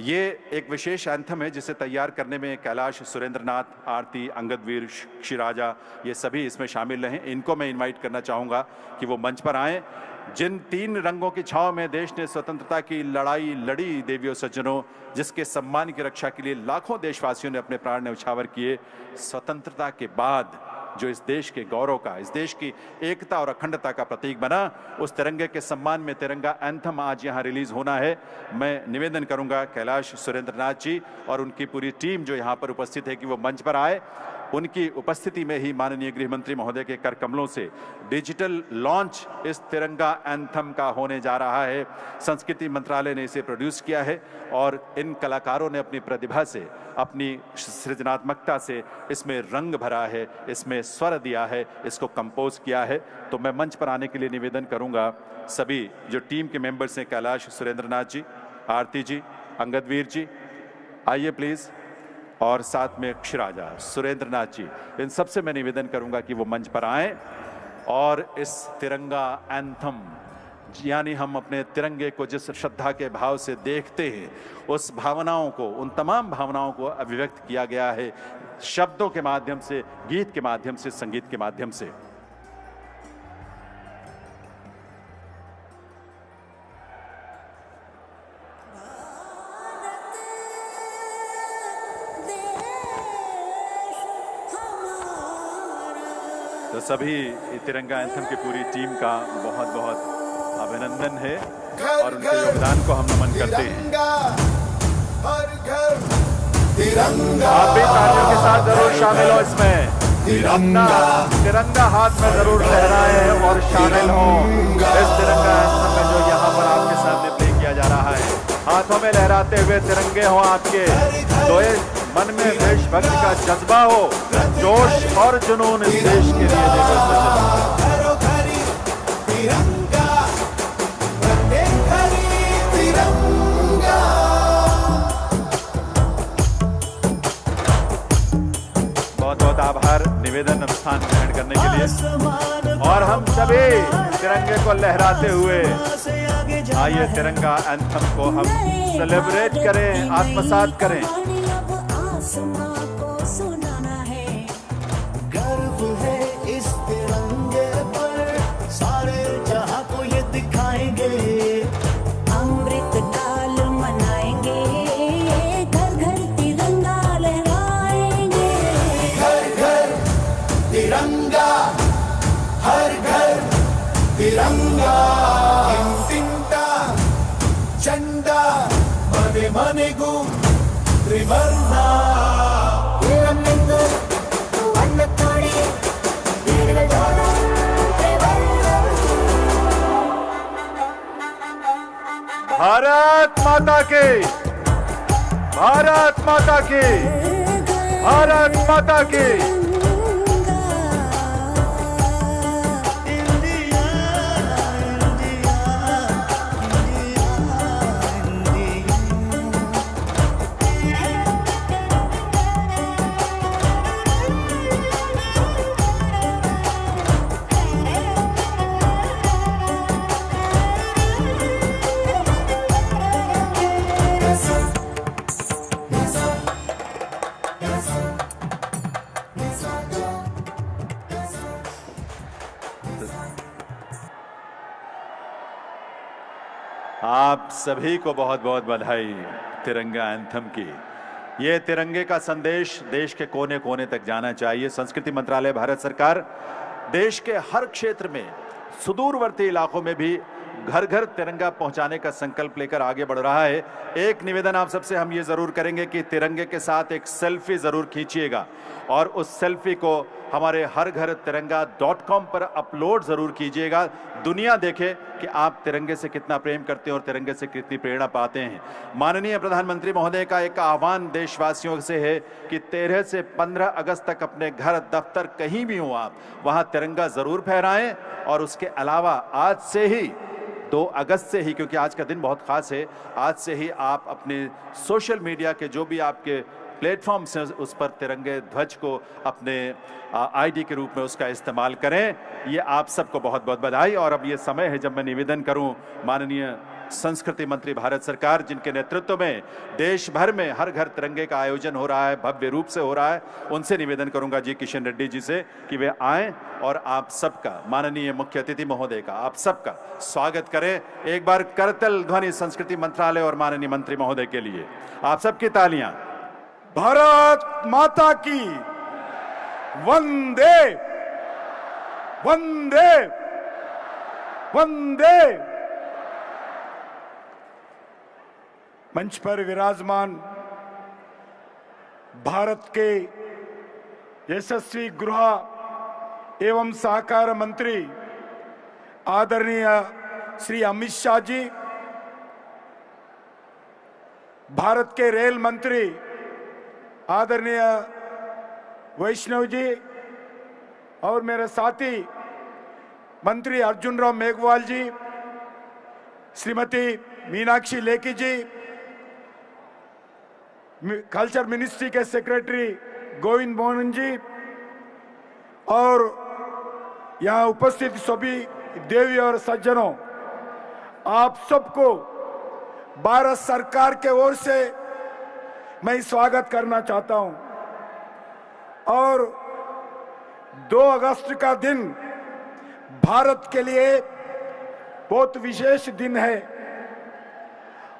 ये एक विशेष एंथम है जिसे तैयार करने में कैलाश, सुरेंद्रनाथ, आरती, अंगदवीर, शिराजा, ये सभी इसमें शामिल रहे। इनको मैं इनवाइट करना चाहूँगा कि वो मंच पर आएँ। जिन 3 रंगों की छाव में देश ने स्वतंत्रता की लड़ाई लड़ी, देवियों सज्जनों, जिसके सम्मान की रक्षा के लिए लाखों देशवासियों ने अपने प्राण न्यौछावर किए, स्वतंत्रता के बाद जो इस देश के गौरव का, इस देश की एकता और अखंडता का प्रतीक बना, उस तिरंगे के सम्मान में तिरंगा एंथम आज यहाँ रिलीज होना है। मैं निवेदन करूंगा कैलाश, सुरेंद्रनाथ जी और उनकी पूरी टीम जो यहाँ पर उपस्थित है कि वो मंच पर आए। उनकी उपस्थिति में ही माननीय गृह मंत्री महोदय के कर कमलों से डिजिटल लॉन्च इस तिरंगा एंथम का होने जा रहा है। संस्कृति मंत्रालय ने इसे प्रोड्यूस किया है, और इन कलाकारों ने अपनी प्रतिभा से, अपनी सृजनात्मकता से इसमें रंग भरा है, इसमें स्वर दिया है, इसको कंपोज किया है। तो मैं मंच पर आने के लिए निवेदन करूंगा सभी जो टीम के मेंबर्स हैं, कैलाश, सुरेंद्रनाथ जी, आरती जी, अंगदवीर जी, आइए प्लीज, और साथ में शिराजा, सुरेंद्रनाथ जी, इन सबसे मैं निवेदन करूंगा कि वो मंच पर आएं, और इस तिरंगा एंथम, यानी हम अपने तिरंगे को जिस श्रद्धा के भाव से देखते हैं, उस भावनाओं को, उन तमाम भावनाओं को अभिव्यक्त किया गया है शब्दों के माध्यम से, गीत के माध्यम से, संगीत के माध्यम से। तो सभी तिरंगा एंथम की पूरी टीम का बहुत बहुत अभिनंदन है, और उनके योगदान को हम नमन करते हैं। आप भी तालियों के साथ जरूर शामिल हो इसमें। अपना तिरंगा हाथ में जरूर लहराएं और शामिल हों इस तिरंगा एंथम में जो यहाँ पर आपके सामने प्ले किया जा रहा है। हाथों में लहराते हुए तिरंगे हो आपके, तो मन में देशभक्ति का जज्बा हो, जोश और जुनून इस देश के लिए बहुत बहुत आभार निवेदन स्थान ग्रहण करने के लिए। और हम सभी तिरंगे को लहराते हुए आइए तिरंगा एंथम को हम सेलिब्रेट करें, आत्मसात करें। गर्व है इस तिरंगे पर, सारे जहां को ये दिखाएंगे। अमृत काल मनाएंगे, घर घर तिरंगा लहराएंगे। घर घर तिरंगा, हर घर तिरंगा। इंटिंटा झंडा मने मनेगू त्रिवर्णा। भारत माता की, भारत माता की, भारत माता की। आप सभी को बहुत बहुत बधाई तिरंगा एंथम की। ये तिरंगे का संदेश देश के कोने कोने तक जाना चाहिए। संस्कृति मंत्रालय भारत सरकार देश के हर क्षेत्र में, सुदूरवर्ती इलाकों में भी घर घर तिरंगा पहुंचाने का संकल्प लेकर आगे बढ़ रहा है। एक निवेदन आप सबसे हम ये जरूर करेंगे कि तिरंगे के साथ एक सेल्फी जरूर खींचिएगा और उस सेल्फी को हमारे हर घर तिरंगा.com पर अपलोड जरूर कीजिएगा। दुनिया देखे कि आप तिरंगे से कितना प्रेम करते हैं और तिरंगे से कितनी प्रेरणा पाते हैं। माननीय प्रधानमंत्री महोदय का एक आह्वान देशवासियों से है कि 13 से 15 अगस्त तक अपने घर, दफ्तर, कहीं भी हो आप, वहां तिरंगा जरूर फहराएं। और उसके अलावा आज से ही 2 अगस्त से ही, क्योंकि आज का दिन बहुत खास है, आज से ही आप अपने सोशल मीडिया के जो भी आपके प्लेटफॉर्म्स हैं उस पर तिरंगे ध्वज को अपने आईडी के रूप में उसका इस्तेमाल करें। ये आप सबको बहुत बहुत बधाई। और अब ये समय है जब मैं निवेदन करूं माननीय संस्कृति मंत्री भारत सरकार, जिनके नेतृत्व में देश भर में हर घर तिरंगे का आयोजन हो रहा है, भव्य रूप से हो रहा है, उनसे निवेदन करूंगा जी किशन रेड्डी जी से कि वे आएं और आप सबका, माननीय मुख्य अतिथि महोदय का, आप सबका स्वागत करें। एक बार करतल ध्वनि संस्कृति मंत्रालय और माननीय मंत्री महोदय के लिए। आप सबकी तालियां। भारत माता की वंदे वंदे वंदे। मंच पर विराजमान भारत के यशस्वी गृह एवं सहकार मंत्री आदरणीय श्री अमित शाह जी, भारत के रेल मंत्री आदरणीय वैष्णव जी, और मेरे साथी मंत्री अर्जुन राम मेघवाल जी, श्रीमती मीनाक्षी लेखी जी, कल्चर मिनिस्ट्री के सेक्रेटरी गोविंद मोहन जी, और यहाँ उपस्थित सभी देवी और सज्जनों, आप सबको भारत सरकार के ओर से मैं स्वागत करना चाहता हूं। और 2 अगस्त का दिन भारत के लिए बहुत विशेष दिन है।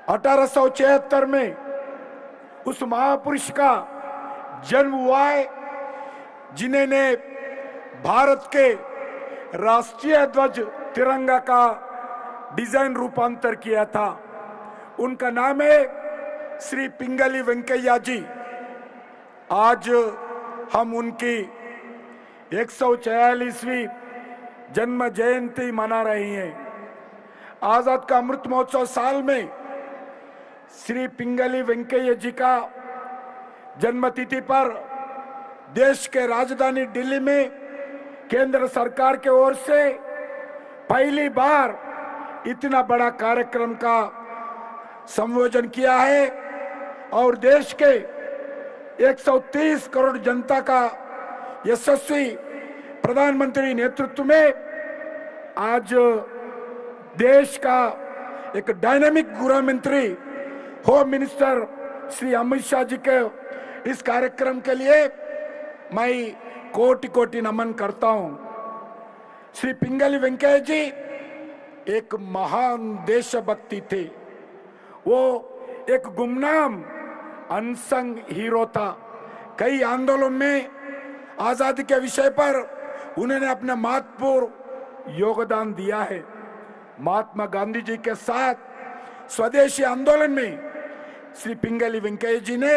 1876 में उस महापुरुष का जन्म हुआ है जिन्होंने भारत के राष्ट्रीय ध्वज तिरंगा का डिजाइन रूपांतर किया था। उनका नाम है श्री पिंगली वेंकैया जी। आज हम उनकी 144वीं जन्म जयंती मना रही हैं। आजाद का अमृत महोत्सव साल में श्री पिंगली वेंकैया जी का जन्मतिथि पर देश के राजधानी दिल्ली में केंद्र सरकार के ओर से पहली बार इतना बड़ा कार्यक्रम का संयोजन किया है और देश के 130 करोड़ जनता का यशस्वी प्रधानमंत्री नेतृत्व में आज देश का एक डायनामिक गृह मंत्री होम मिनिस्टर श्री अमित शाह जी के इस कार्यक्रम के लिए मैं कोटि कोटि नमन करता हूं। श्री पिंगली वेंकैया जी एक महान देशभक्ति थे। वो एक गुमनाम अनसंग हीरो था। कई आंदोलन में आजादी के विषय पर उन्होंने अपना महत्वपूर्ण योगदान दिया है। महात्मा गांधी जी के साथ स्वदेशी आंदोलन में श्री पिंगली वेंकैया जी ने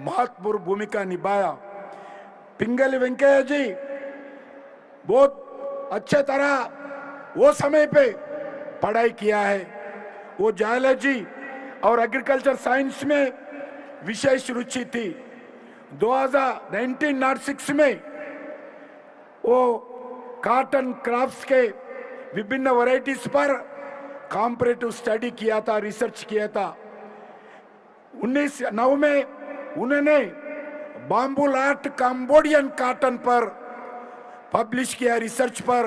महत्वपूर्ण भूमिका निभाया। पिंगली वेंकैया जी बहुत अच्छे तरह वो समय पे पढ़ाई किया है। वो जायोलॉजी और एग्रीकल्चर साइंस में विशेष रुचि थी। 1906 में वो कॉटन क्रॉप्स के विभिन्न वैरायटीज पर कॉम्परेटिव स्टडी किया था, रिसर्च किया था। 1909 में उन्होंने बाम्बू लाट कंबोडियन कॉटन पर पब्लिश किया, रिसर्च पर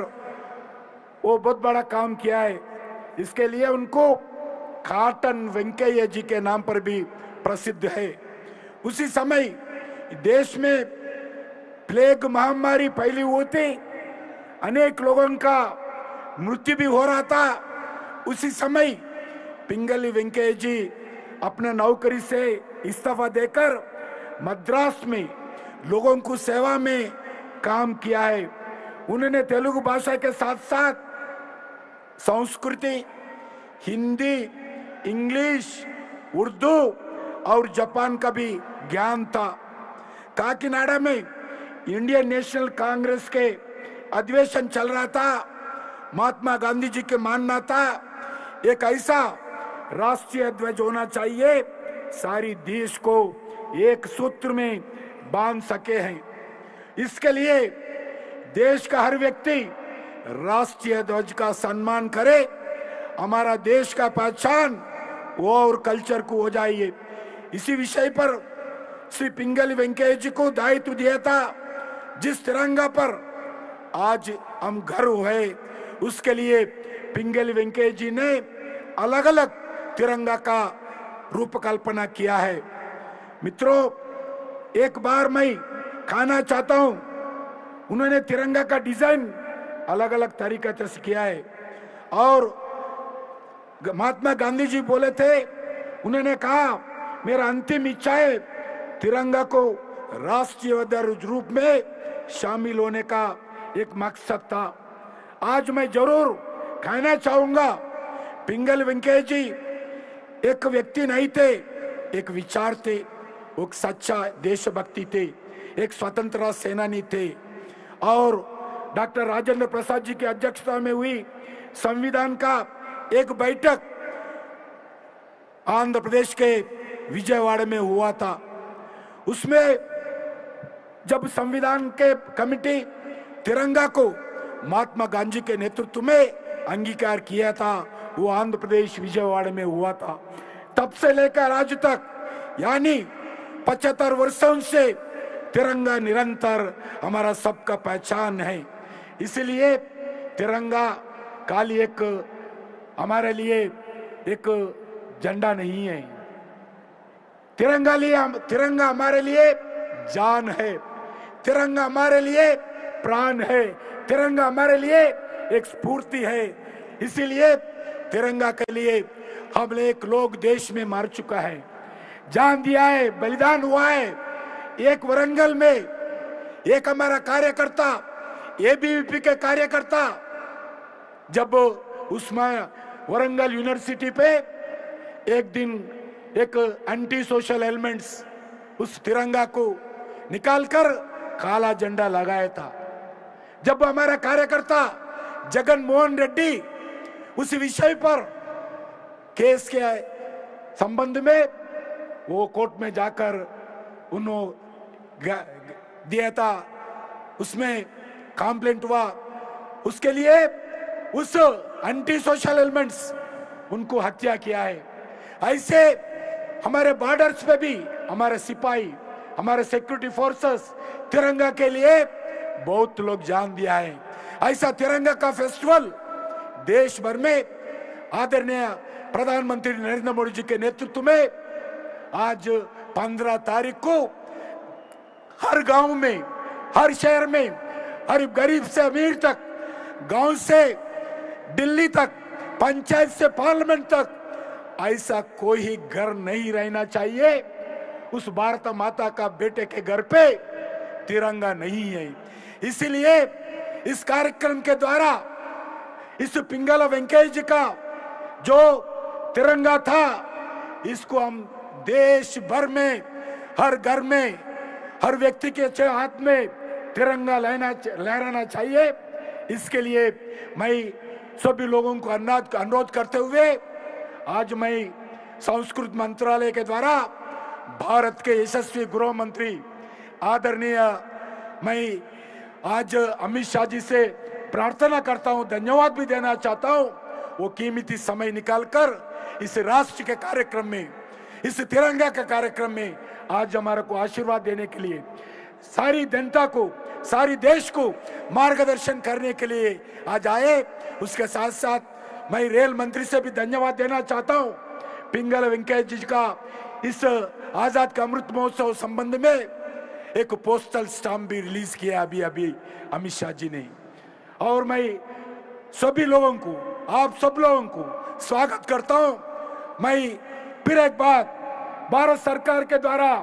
वो बहुत बड़ा काम किया है। इसके लिए उनको कॉटन वेंकैया जी के नाम पर भी प्रसिद्ध है। उसी समय देश में प्लेग महामारी फैली हुई थी, अनेक लोगों का मृत्यु भी हो रहा था। उसी समय पिंगली वेंकैया जी अपने नौकरी से इस्तीफा देकर मद्रास में लोगों को सेवा में काम किया है। उन्होंने तेलुगु भाषा के साथ साथ संस्कृति, हिंदी, इंग्लिश, उर्दू और जापान का भी ज्ञान था। काकीनाडा में इंडियन नेशनल कांग्रेस के अधिवेशन चल रहा था। महात्मा गांधी जी के मानना था एक ऐसा राष्ट्रीय ध्वज होना चाहिए सारी देश को एक सूत्र में बांध सके हैं। इसके लिए देश का हर व्यक्ति राष्ट्रीय ध्वज का सम्मान करे, हमारा देश का पहचान वो और कल्चर को हो जाइए। इसी विषय पर श्री पिंगली वेंकैया जी को दायित्व दिया था। जिस तिरंगा पर आज हम गर्व है, उसके लिए पिंगली वेंकैया जी ने अलग अलग तिरंगा का रूपकल्पना किया है। मित्रों, एक बार मैं कहना चाहता हूं, उन्होंने तिरंगा का डिजाइन अलग अलग तरीके से किया है। और महात्मा गांधी जी बोले थे, उन्होंने कहा मेरा अंतिम इच्छा है तिरंगा को राष्ट्रीय ध्वज रूप में शामिल होने का एक मकसद था। आज मैं जरूर कहना चाहूंगा, पिंगली वेंकैया जी एक व्यक्ति नहीं थे, एक विचार थे, एक सच्चा देशभक्ति थे, एक स्वतंत्रता सेनानी थे। और डॉक्टर राजेंद्र प्रसाद जी की अध्यक्षता में हुई संविधान का एक बैठक आंध्र प्रदेश के विजयवाड़ा में हुआ था। उसमें जब संविधान के कमेटी तिरंगा को महात्मा गांधी के नेतृत्व में अंगीकार किया था, वो आंध्र प्रदेश विजयवाड़ा में हुआ था। तब से लेकर आज तक यानी 75 वर्षों से तिरंगा निरंतर हमारा सबका पहचान है। इसलिए तिरंगा काली एक हमारे लिए एक झंडा नहीं है, तिरंगा हमारे लिए जान है, तिरंगा हमारे लिए प्राण है, तिरंगा हमारे लिए एक स्फूर्ति है। इसीलिए तिरंगा के लिए हम एक लोग देश में मार चुका है, जान दिया है, बलिदान हुआ है। एक वरंगल में एक हमारा कार्यकर्ता, एबीवीपी के कार्यकर्ता, जब उसमें वरंगल यूनिवर्सिटी पे एक दिन एक एंटी सोशल एलिमेंट्स उस तिरंगा को निकालकर काला झंडा लगाया था। जब हमारा कार्यकर्ता जगन मोहन रेड्डी उस विषय पर केस के संबंध में वो कोर्ट में जाकर उन्होंने दिया था, उसमें कंप्लेंट हुआ, उसके लिए उस एंटी सोशल एलिमेंट्स उनको हत्या किया है। ऐसे हमारे बॉर्डर्स पे भी हमारे सिपाही, हमारे सिक्योरिटी फोर्सेस तिरंगा के लिए बहुत लोग जान दिया है। ऐसा तिरंगा का फेस्टिवल देश भर में आदरणीय प्रधानमंत्री नरेंद्र मोदी जी के नेतृत्व में आज 15 तारीख को हर गांव में, हर शहर में, हर गरीब से अमीर तक, गांव से दिल्ली तक, पंचायत से पार्लियामेंट तक ऐसा कोई घर नहीं रहना चाहिए उस भारत माता का बेटे के घर पे तिरंगा नहीं है। इसलिए इस कार्यक्रम के द्वारा इस पिंगला वेंकैया जी का जो तिरंगा था, इसको हम देश भर में, हर घर में, हर व्यक्ति के हाथ में तिरंगा लहराना चाहिए। इसके लिए मैं सभी लोगों को अनुरोध करते हुए आज मैं संस्कृति मंत्रालय के द्वारा भारत के यशस्वी गृह मंत्री आदरणीय मैं आज अमित शाह जी से प्रार्थना करता हूं, धन्यवाद भी देना चाहता हूं, वो कीमती समय निकालकर इस राष्ट्र के कार्यक्रम में, इस तिरंगा के कार्यक्रम में आज हमारे को आशीर्वाद देने के लिए, सारी जनता को, सारी देश को मार्गदर्शन करने के लिए आज आए। उसके साथ साथ मैं रेल मंत्री से भी धन्यवाद देना चाहता हूं। पिंगला वेंकैया जी का इस आजाद का अमृत महोत्सव संबंध में एक पोस्टल स्टाम्प भी रिलीज किया अभी अमित शाह जी ने। और मैं सभी लोगों को, आप सब लोगों को स्वागत करता हूं। मैं फिर एक बार भारत सरकार के द्वारा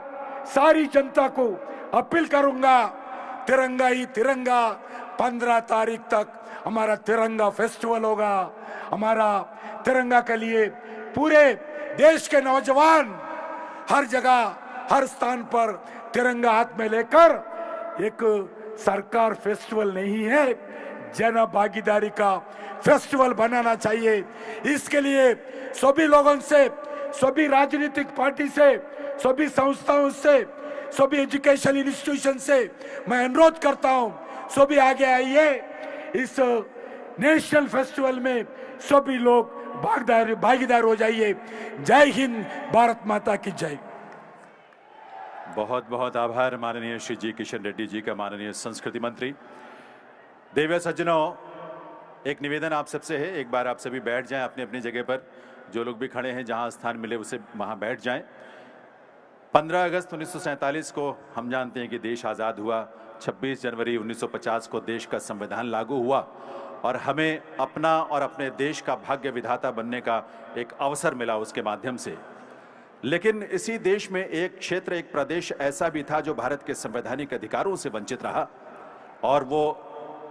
सारी जनता को अपील करूंगा, तिरंगा ही तिरंगा, 15 तारीख तक हमारा तिरंगा फेस्टिवल होगा। हमारा तिरंगा के लिए पूरे देश के नौजवान हर जगह, हर स्थान पर तिरंगा हाथ में लेकर, एक सरकार फेस्टिवल नहीं है, जन भागीदारी का फेस्टिवल बनाना चाहिए। इसके लिए सभी लोगों से, सभी राजनीतिक पार्टी से, सभी संस्थाओं से, सभी एजुकेशन इंस्टीट्यूशन से मैं अनुरोध करता हूं, सभी आगे आइए, इस नेशनल फेस्टिवल में सभी लोग भागीदार हो जाइए। जय हिंद, भारत माता की जय। बहुत बहुत आभार माननीय श्री जी किशन रेड्डी जी का, माननीय संस्कृति मंत्री। देव्य सज्जनों, एक निवेदन आप सबसे है, एक बार आप सभी बैठ जाएं अपनी अपनी जगह पर, जो लोग भी खड़े हैं जहां स्थान मिले उसे वहां बैठ जाएं। 15 अगस्त 1947 को हम जानते हैं कि देश आज़ाद हुआ, 26 जनवरी 1950 को देश का संविधान लागू हुआ और हमें अपना और अपने देश का भाग्य विधाता बनने का एक अवसर मिला उसके माध्यम से। लेकिन इसी देश में एक क्षेत्र, एक प्रदेश ऐसा भी था जो भारत के संवैधानिक अधिकारों से वंचित रहा और वो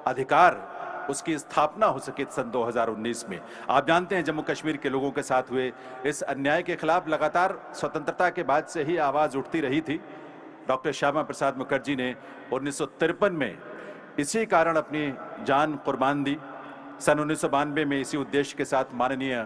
अधिकार, उसकी स्थापना हो सके सन 2019 में। आप जानते हैं जम्मू कश्मीर के लोगों के साथ हुए इस अन्याय के खिलाफ लगातार स्वतंत्रता के बाद से ही आवाज उठती रही थी। डॉक्टर श्यामा प्रसाद मुखर्जी ने 1953 में इसी कारण अपनी जान कुर्बान दी। सन 1992 में इसी उद्देश्य के साथ माननीय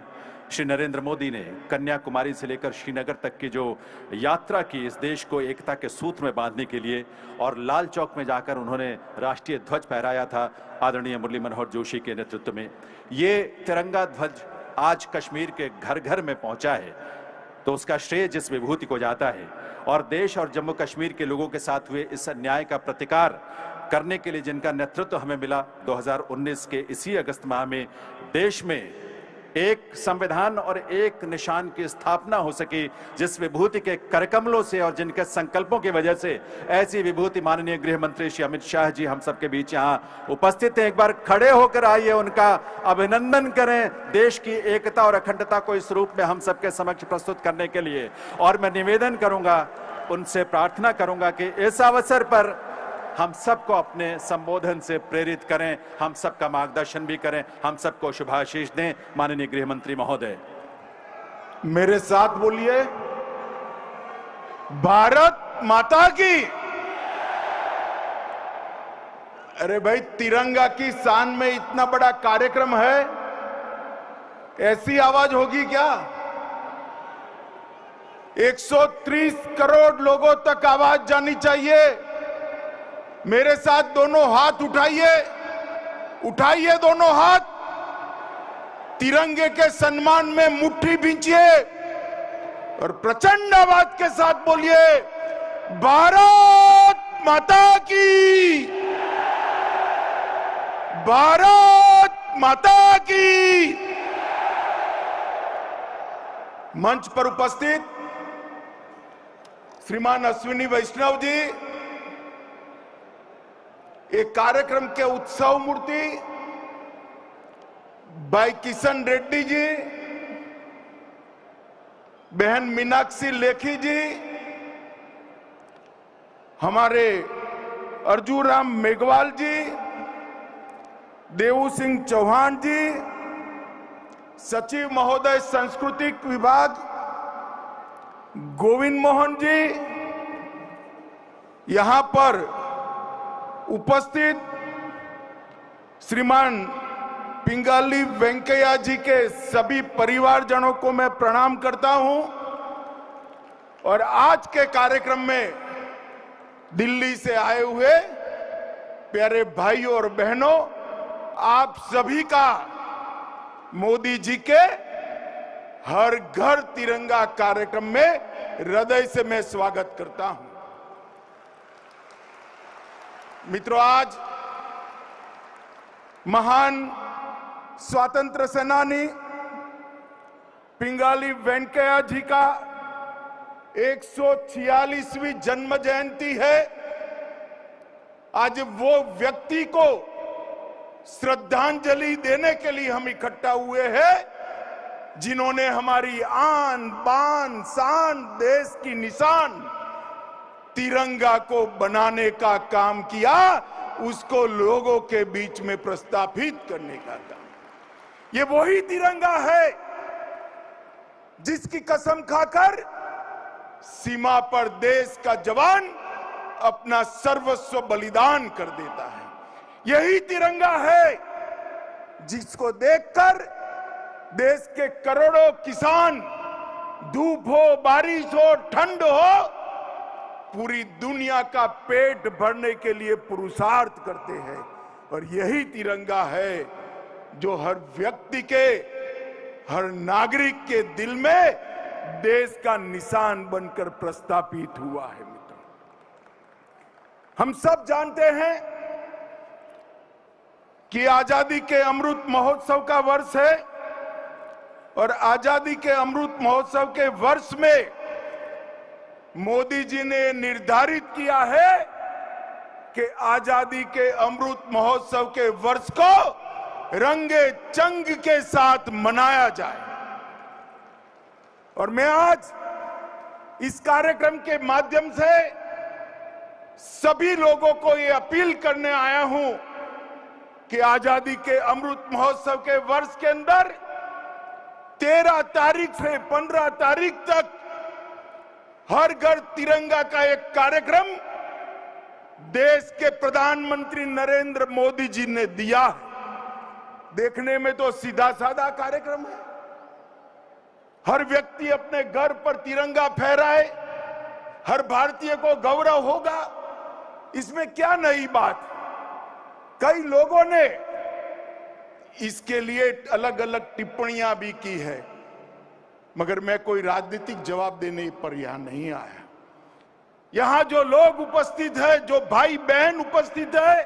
श्री नरेंद्र मोदी ने कन्याकुमारी से लेकर श्रीनगर तक की जो यात्रा की इस देश को एकता के सूत्र में बांधने के लिए, और लाल चौक में जाकर उन्होंने राष्ट्रीय ध्वज फहराया था आदरणीय मुरली मनोहर जोशी के नेतृत्व में। ये तिरंगा ध्वज आज कश्मीर के घर घर में पहुंचा है, तो उसका श्रेय जिस विभूति को जाता है। और देश और जम्मू कश्मीर के लोगों के साथ हुए इस अन्याय का प्रतिकार करने के लिए जिनका नेतृत्व हमें मिला 2019 के इसी अगस्त माह में, देश में एक संविधान और एक निशान की स्थापना हो सकी, जिस विभूति के करकमलों से और जिनके संकल्पों की वजह से ऐसी विभूति माननीय गृह मंत्री श्री अमित शाह जी हम सबके बीच यहाँ उपस्थित हैं। एक बार खड़े होकर आइए, उनका अभिनंदन करें देश की एकता और अखंडता को इस रूप में हम सबके समक्ष प्रस्तुत करने के लिए। और मैं निवेदन करूंगा, उनसे प्रार्थना करूंगा कि इस अवसर पर हम सबको अपने संबोधन से प्रेरित करें, हम सबका मार्गदर्शन भी करें, हम सबको शुभाशीष दें। माननीय गृह मंत्री महोदय, मेरे साथ बोलिए, भारत माता की। अरे भाई, तिरंगा की शान में इतना बड़ा कार्यक्रम है, ऐसी आवाज होगी क्या? 130 करोड़ लोगों तक आवाज जानी चाहिए। मेरे साथ दोनों हाथ उठाइए, उठाइए दोनों हाथ, तिरंगे के सम्मान में मुट्ठी भींचिए और प्रचंड आवाज के साथ बोलिए, भारत माता की, भारत माता की। मंच पर उपस्थित श्रीमान अश्विनी वैष्णव जी, एक कार्यक्रम के उत्सव मूर्ति भाई किशन रेड्डी जी, बहन मीनाक्षी लेखी जी, हमारे अर्जुराम मेघवाल जी, देवू सिंह चौहान जी, सचिव महोदय सांस्कृतिक विभाग गोविंद मोहन जी, यहां पर उपस्थित श्रीमान पिंगाली वेंकैया जी के सभी परिवारजनों को मैं प्रणाम करता हूं। और आज के कार्यक्रम में दिल्ली से आए हुए प्यारे भाइयों और बहनों, आप सभी का मोदी जी के हर घर तिरंगा कार्यक्रम में हृदय से मैं स्वागत करता हूं। मित्रों, आज महान स्वतंत्र सेनानी पिंगाली वेंकैया जी का 146वीं जन्म जयंती है। आज वो व्यक्ति को श्रद्धांजलि देने के लिए हम इकट्ठा हुए हैं, जिन्होंने हमारी आन बान शान, देश की निशान तिरंगा को बनाने का काम किया, उसको लोगों के बीच में प्रस्थापित करने का काम। ये वही तिरंगा है जिसकी कसम खाकर सीमा पर देश का जवान अपना सर्वस्व बलिदान कर देता है। यही तिरंगा है जिसको देखकर देश के करोड़ों किसान, धूप हो, बारिश हो, ठंड हो, पूरी दुनिया का पेट भरने के लिए पुरुषार्थ करते हैं। और यही तिरंगा है जो हर व्यक्ति के, हर नागरिक के दिल में देश का निशान बनकर प्रस्थापित हुआ है। मित्रों, हम सब जानते हैं कि आजादी के अमृत महोत्सव का वर्ष है और आजादी के अमृत महोत्सव के वर्ष में मोदी जी ने निर्धारित किया है कि आजादी के अमृत महोत्सव के वर्ष को रंगे चंग के साथ मनाया जाए। और मैं आज इस कार्यक्रम के माध्यम से सभी लोगों को ये अपील करने आया हूं कि आजादी के अमृत महोत्सव के वर्ष के अंदर 13 तारीख से 15 तारीख तक हर घर तिरंगा का एक कार्यक्रम देश के प्रधानमंत्री नरेंद्र मोदी जी ने दिया है। देखने में तो सीधा साधा कार्यक्रम है, हर व्यक्ति अपने घर पर तिरंगा फहराए, हर भारतीय को गौरव होगा, इसमें क्या नई बात। कई लोगों ने इसके लिए अलग अलग टिप्पणियां भी की है, मगर मैं कोई राजनीतिक जवाब देने पर यहां नहीं आया। यहां जो लोग उपस्थित है, जो भाई बहन उपस्थित है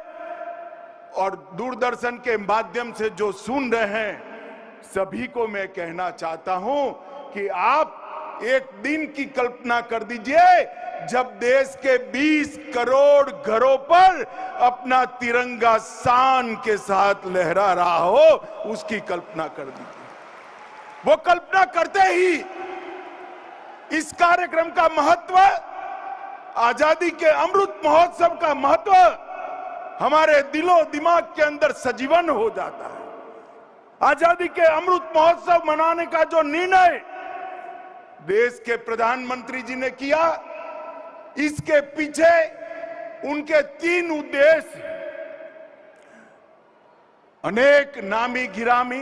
और दूरदर्शन के माध्यम से जो सुन रहे हैं, सभी को मैं कहना चाहता हूं कि आप एक दिन की कल्पना कर दीजिए जब देश के 20 करोड़ घरों पर अपना तिरंगा शान के साथ लहरा रहा हो, उसकी कल्पना कर दीजिए। वो कल्पना करते ही इस कार्यक्रम का महत्व, आजादी के अमृत महोत्सव का महत्व हमारे दिलो दिमाग के अंदर सजीवन हो जाता है। आजादी के अमृत महोत्सव मनाने का जो निर्णय देश के प्रधानमंत्री जी ने किया, इसके पीछे उनके 3 उद्देश्य अनेक नामी गिरामी,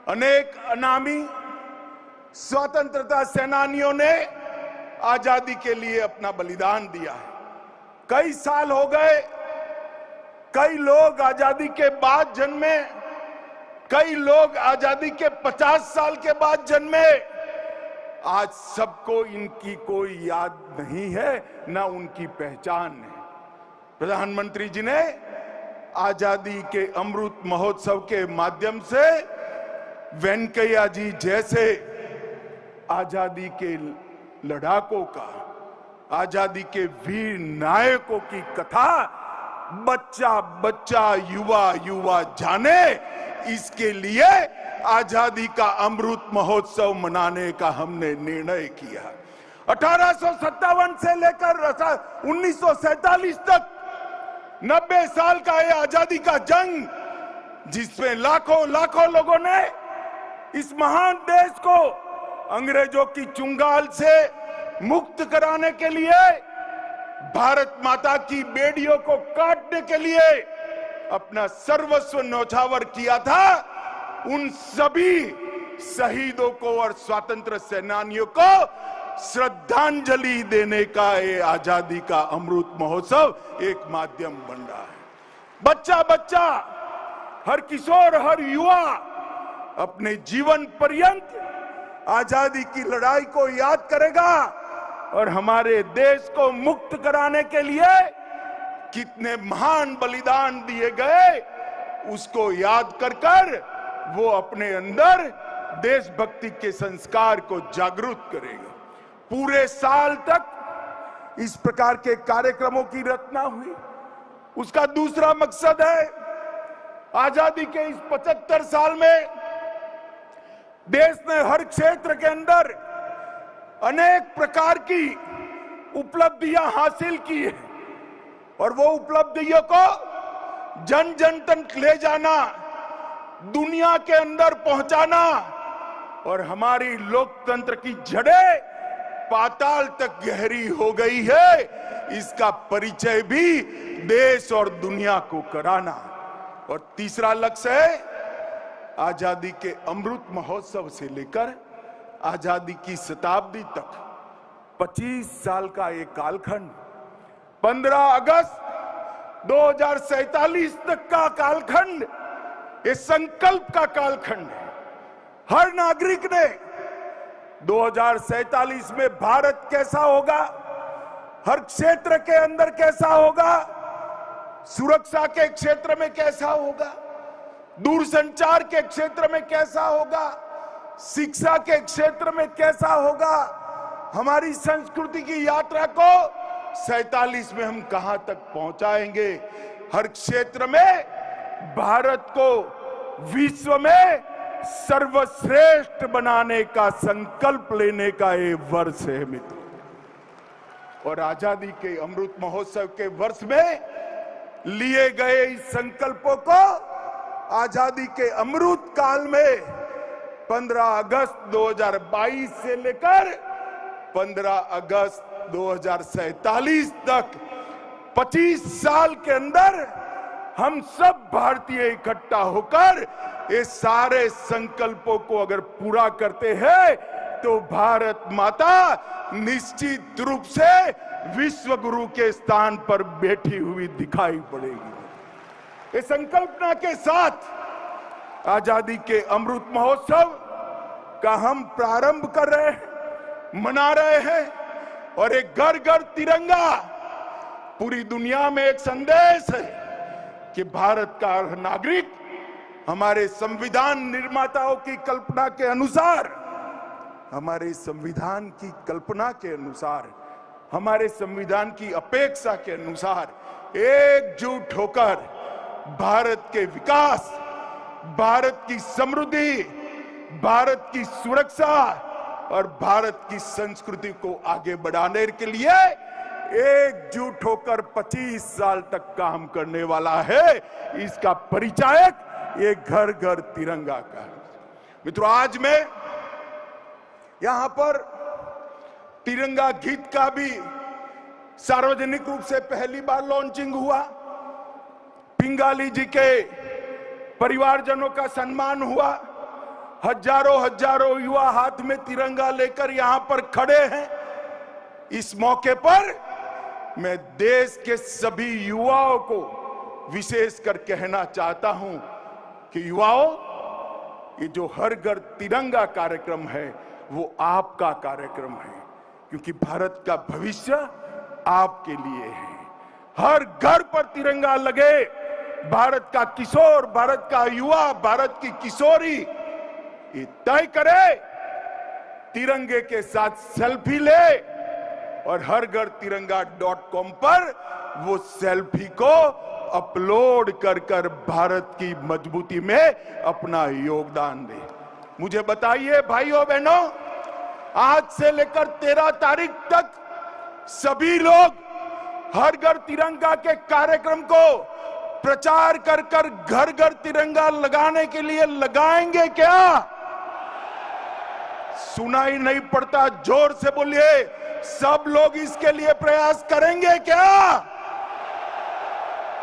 अनेक अनामी स्वतंत्रता सेनानियों ने आजादी के लिए अपना बलिदान दिया है। कई साल हो गए, कई लोग आजादी के बाद जन्मे, कई लोग आजादी के 50 साल के बाद जन्मे। आज सबको इनकी कोई याद नहीं है, ना उनकी पहचान है। प्रधानमंत्री जी ने आजादी के अमृत महोत्सव के माध्यम से वेंकैया जी जैसे आजादी के लड़ाकों का, आजादी के वीर नायकों की कथा बच्चा बच्चा, युवा युवा जाने, इसके लिए आजादी का अमृत महोत्सव मनाने का हमने निर्णय किया। 1857 से लेकर 1947 तक 90 साल का ये आजादी का जंग, जिसमें लाखों लाखों लोगों ने इस महान देश को अंग्रेजों की चुंगाल से मुक्त कराने के लिए, भारत माता की बेड़ियों को काटने के लिए अपना सर्वस्व न्यौछावर किया था। उन सभी शहीदों को और स्वतंत्र सेनानियों को श्रद्धांजलि देने का ये आजादी का अमृत महोत्सव एक माध्यम बन रहा है। बच्चा बच्चा, हर किशोर, हर युवा अपने जीवन पर्यंत आजादी की लड़ाई को याद करेगा और हमारे देश को मुक्त कराने के लिए कितने महान बलिदान दिए गए उसको याद कर कर वो अपने अंदर देशभक्ति के संस्कार को जागरूक करेगा। पूरे साल तक इस प्रकार के कार्यक्रमों की रचना हुई। उसका दूसरा मकसद है, आजादी के इस 75 साल में देश ने हर क्षेत्र के अंदर अनेक प्रकार की उपलब्धियां हासिल की है और वो उपलब्धियों को जन जन तक ले जाना, दुनिया के अंदर पहुंचाना और हमारी लोकतंत्र की जड़ें पाताल तक गहरी हो गई है, इसका परिचय भी देश और दुनिया को कराना। और तीसरा लक्ष्य है, आजादी के अमृत महोत्सव से लेकर आजादी की शताब्दी तक 25 साल का एक कालखंड, 15 अगस्त 2047 तक का कालखंड, ये संकल्प का कालखंड है। हर नागरिक ने 2047 में भारत कैसा होगा, हर क्षेत्र के अंदर कैसा होगा, सुरक्षा के क्षेत्र में कैसा होगा, दूरसंचार के क्षेत्र में कैसा होगा, शिक्षा के क्षेत्र में कैसा होगा, हमारी संस्कृति की यात्रा को 47 में हम कहां तक पहुंचाएंगे। हर क्षेत्र में भारत को विश्व में सर्वश्रेष्ठ बनाने का संकल्प लेने का ये वर्ष है मित्रों। और आजादी के अमृत महोत्सव के वर्ष में लिए गए इस संकल्पों को आजादी के अमृत काल में 15 अगस्त 2022 से लेकर 15 अगस्त 2047 तक 25 साल के अंदर हम सब भारतीय इकट्ठा होकर ये सारे संकल्पों को अगर पूरा करते हैं तो भारत माता निश्चित रूप से विश्व गुरु के स्थान पर बैठी हुई दिखाई पड़ेगी। इस संकल्पना के साथ आजादी के अमृत महोत्सव का हम प्रारंभ कर रहे हैं, मना रहे हैं और एक घर घर तिरंगा पूरी दुनिया में एक संदेश है कि भारत का हर नागरिक हमारे संविधान निर्माताओं की कल्पना के अनुसार, हमारे संविधान की कल्पना के अनुसार, हमारे संविधान की अपेक्षा के अनुसार एकजुट होकर भारत के विकास, भारत की समृद्धि, भारत की सुरक्षा और भारत की संस्कृति को आगे बढ़ाने के लिए एकजुट होकर 25 साल तक काम करने वाला है। इसका परिचायक ये घर घर तिरंगा का है। मित्रों, आज मैं यहां पर तिरंगा गीत का भी सार्वजनिक रूप से पहली बार लॉन्चिंग हुआ। पिंगाली जी के परिवारजनों का सम्मान हुआ। हजारों हजारों युवा हाथ में तिरंगा लेकर यहां पर खड़े हैं। इस मौके पर मैं देश के सभी युवाओं को विशेषकर कहना चाहता हूं कि युवाओं, ये जो हर घर तिरंगा कार्यक्रम है वो आपका कार्यक्रम है, क्योंकि भारत का भविष्य आपके लिए है। हर घर पर तिरंगा लगे। भारत का किशोर, भारत का युवा, भारत की किशोरी ये तय करे, तिरंगे के साथ सेल्फी ले और हर घर तिरंगा.com पर वो सेल्फी को अपलोड कर भारत की मजबूती में अपना योगदान दे। मुझे बताइए भाइयों बहनों, आज से लेकर 13 तारीख तक सभी लोग हर घर तिरंगा के कार्यक्रम को प्रचार कर घर घर तिरंगा लगाने के लिए लगाएंगे क्या? सुनाई नहीं पड़ता, जोर से बोलिए। सब लोग इसके लिए प्रयास करेंगे क्या?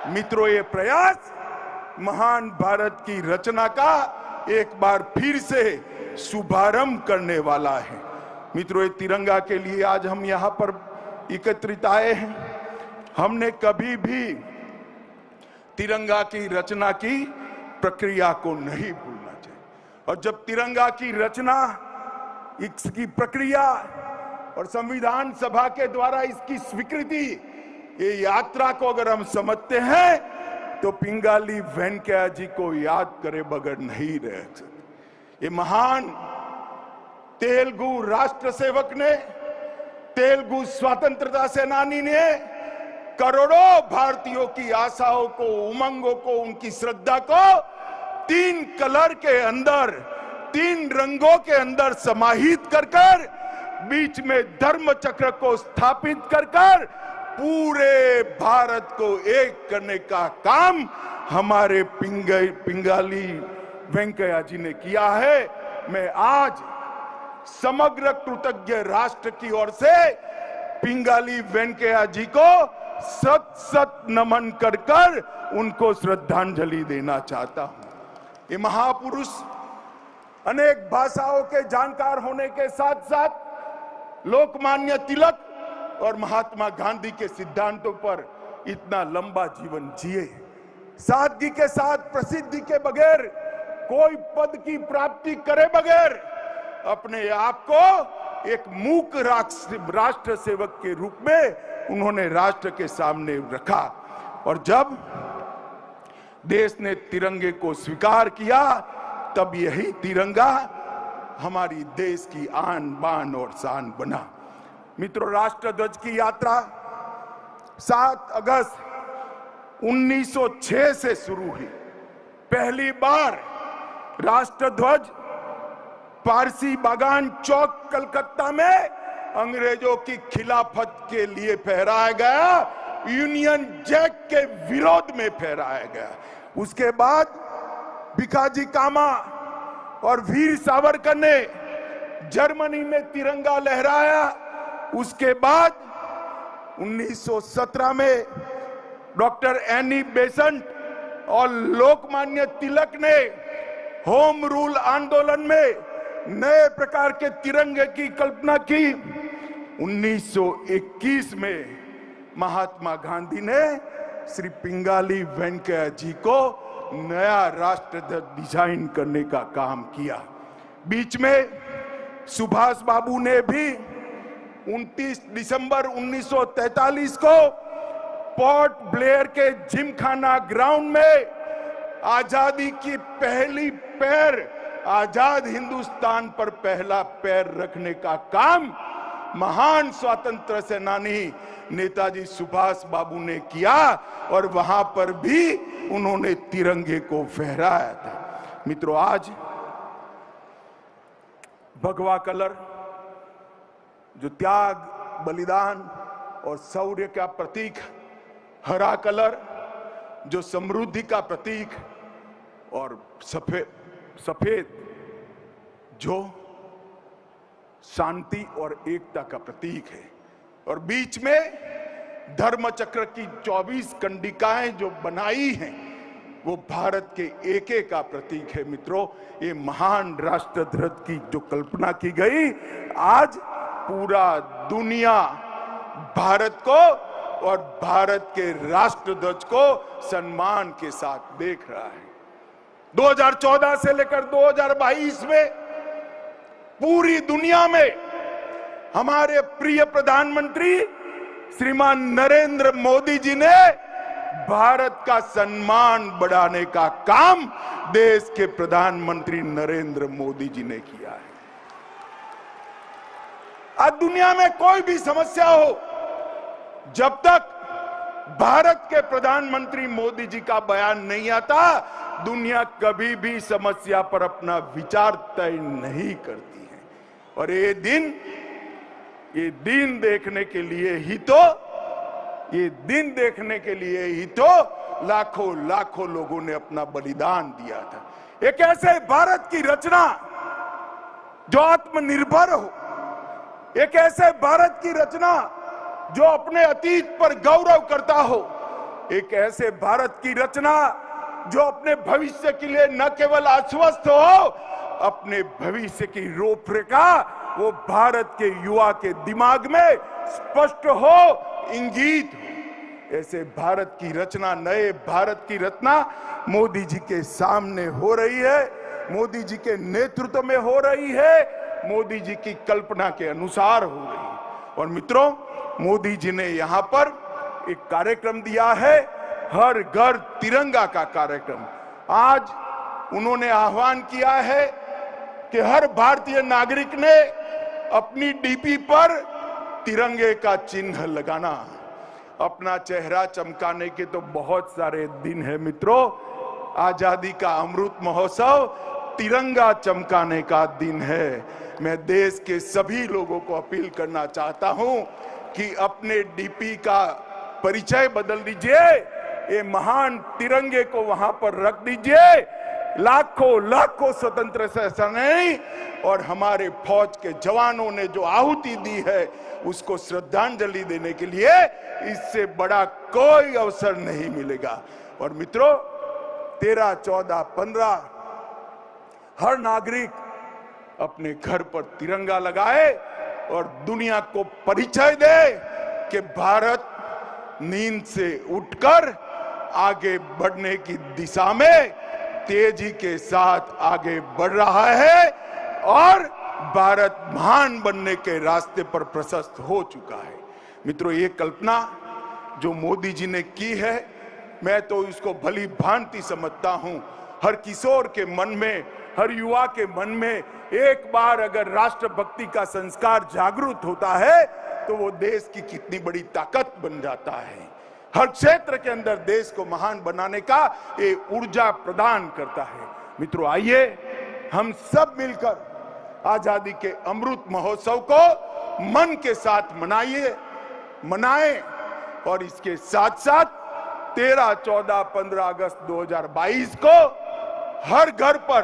मित्रों, ये प्रयास महान भारत की रचना का एक बार फिर से शुभारंभ करने वाला है। मित्रों, ये तिरंगा के लिए आज हम यहां पर एकत्रित आए हैं। हमने कभी भी तिरंगा की रचना की प्रक्रिया को नहीं भूलना चाहिए। और जब तिरंगा की रचना, इसकी प्रक्रिया और संविधान सभा के द्वारा इसकी स्वीकृति, ये यात्रा को अगर हम समझते हैं तो पिंगाली वेंकैया जी को याद करे बगैर नहीं रह सकते। ये महान तेलुगु राष्ट्र सेवक ने, तेलुगु स्वतंत्रता सेनानी ने करोड़ों भारतीयों की आशाओं को, उमंगों को, उनकी श्रद्धा को 3 कलर के अंदर, 3 रंगों के अंदर समाहित कर बीच में धर्म चक्र को स्थापित कर पूरे भारत को एक करने का काम हमारे पिंगाली वेंकैया जी ने किया है। मैं आज समग्र कृतज्ञ राष्ट्र की ओर से पिंगाली वेंकैया जी को सत नमन कर उनको श्रद्धांजलि देना चाहता हूं। ये महापुरुष अनेक भाषाओं के जानकार होने के साथ साथ लोकमान्य तिलक और महात्मा गांधी के सिद्धांतों पर इतना लंबा जीवन जिए। सादगी के साथ, प्रसिद्धि के बगैर, कोई पद की प्राप्ति करे बगैर अपने आप को एक मूक राष्ट्र सेवक के रूप में उन्होंने राष्ट्र के सामने रखा। और जब देश ने तिरंगे को स्वीकार किया, तब यही तिरंगा हमारी देश की आन बान और शान बना। मित्रों, राष्ट्र ध्वज की यात्रा 7 अगस्त 1906 से शुरू हुई। पहली बार राष्ट्र ध्वज पारसी बागान चौक कलकत्ता में अंग्रेजों की खिलाफत के लिए फहराया गया, यूनियन जैक के विरोध में फहराया गया। उसके बाद भिखाजी कामा और वीर सावरकर ने जर्मनी में तिरंगा लहराया। उसके बाद 1917 में डॉक्टर एनी बेसेंट और लोकमान्य तिलक ने होम रूल आंदोलन में नए प्रकार के तिरंगे की कल्पना की। 1921 में महात्मा गांधी ने श्री पिंगाली वेंकैया जी को नया राष्ट्र ध्वज डिजाइन करने का काम किया। बीच में सुभाष बाबू ने भी 29 दिसंबर 1943 को पोर्ट ब्लेयर के जिमखाना ग्राउंड में आजादी की पहली पैर, आजाद हिंदुस्तान पर पहला पैर रखने का काम महान स्वतंत्र सेनानी नेताजी सुभाष बाबू ने किया और वहां पर भी उन्होंने तिरंगे को फहराया था। मित्रों, आज भगवा कलर जो त्याग, बलिदान और शौर्य का प्रतीक, हरा कलर जो समृद्धि का प्रतीक, और सफेद जो शांति और एकता का प्रतीक है, और बीच में धर्म चक्र की 24 कंडिकाएं जो बनाई हैं, वो भारत के एके का प्रतीक है। मित्रों, ये महान राष्ट्र ध्वज की जो कल्पना की गई, आज पूरा दुनिया भारत को और भारत के राष्ट्र ध्वज को सम्मान के साथ देख रहा है। 2014 से लेकर 2022 में पूरी दुनिया में हमारे प्रिय प्रधानमंत्री श्रीमान नरेंद्र मोदी जी ने भारत का सम्मान बढ़ाने का काम देश के प्रधानमंत्री नरेंद्र मोदी जी ने किया है। आज दुनिया में कोई भी समस्या हो, जब तक भारत के प्रधानमंत्री मोदी जी का बयान नहीं आता, दुनिया कभी भी समस्या पर अपना विचार तय नहीं करती है। और ये दिन देखने के लिए ही तो लाखों लोगों ने अपना बलिदान दिया था। एक ऐसे भारत की रचना जो आत्मनिर्भर हो, एक ऐसे भारत की रचना जो अपने अतीत पर गौरव करता हो, एक ऐसे भारत की रचना जो अपने भविष्य के लिए न केवल आश्वस्त हो, अपने भविष्य की रूपरेखा वो भारत के युवा के दिमाग में स्पष्ट हो, इंगित हो। ऐसे भारत की रचना, नए भारत की रचना मोदी जी के सामने हो रही है, मोदी जी के नेतृत्व में हो रही है, मोदी जी की कल्पना के अनुसार हो रही है। और मित्रों, मोदी जी ने यहां पर एक कार्यक्रम दिया है, हर घर तिरंगा का कार्यक्रम। आज उन्होंने आह्वान किया है कि हर भारतीय नागरिक ने अपनी डीपी पर तिरंगे का चिन्ह लगाना। अपना चेहरा चमकाने के तो बहुत सारे दिन है मित्रों। आजादी का अमृत महोत्सव तिरंगा चमकाने का दिन है। मैं देश के सभी लोगों को अपील करना चाहता हूं कि अपने डीपी का परिचय बदल दीजिए, ये महान तिरंगे को वहां पर रख दीजिए। लाखों स्वतंत्र सेनानी और हमारे फौज के जवानों ने जो आहुति दी है, उसको श्रद्धांजलि देने के लिए इससे बड़ा कोई अवसर नहीं मिलेगा। और मित्रों, 13, 14, 15 हर नागरिक अपने घर पर तिरंगा लगाए और दुनिया को परिचय दे कि भारत नींद से उठकर आगे बढ़ने की दिशा में तेजी के साथ आगे बढ़ रहा है और भारत महान बनने के रास्ते पर प्रशस्त हो चुका है। मित्रों, ये कल्पना जो मोदी जी ने की है, मैं तो इसको भली भांति समझता हूं। हर किशोर के मन में, हर युवा के मन में एक बार अगर राष्ट्रभक्ति का संस्कार जागृत होता है तो वो देश की कितनी बड़ी ताकत बन जाता है। हर क्षेत्र के अंदर देश को महान बनाने का ये ऊर्जा प्रदान करता है। मित्रों, आइए हम सब मिलकर आजादी के अमृत महोत्सव को मन के साथ मनाएं और इसके साथ साथ 13, 14, 15 अगस्त 2022 को हर घर पर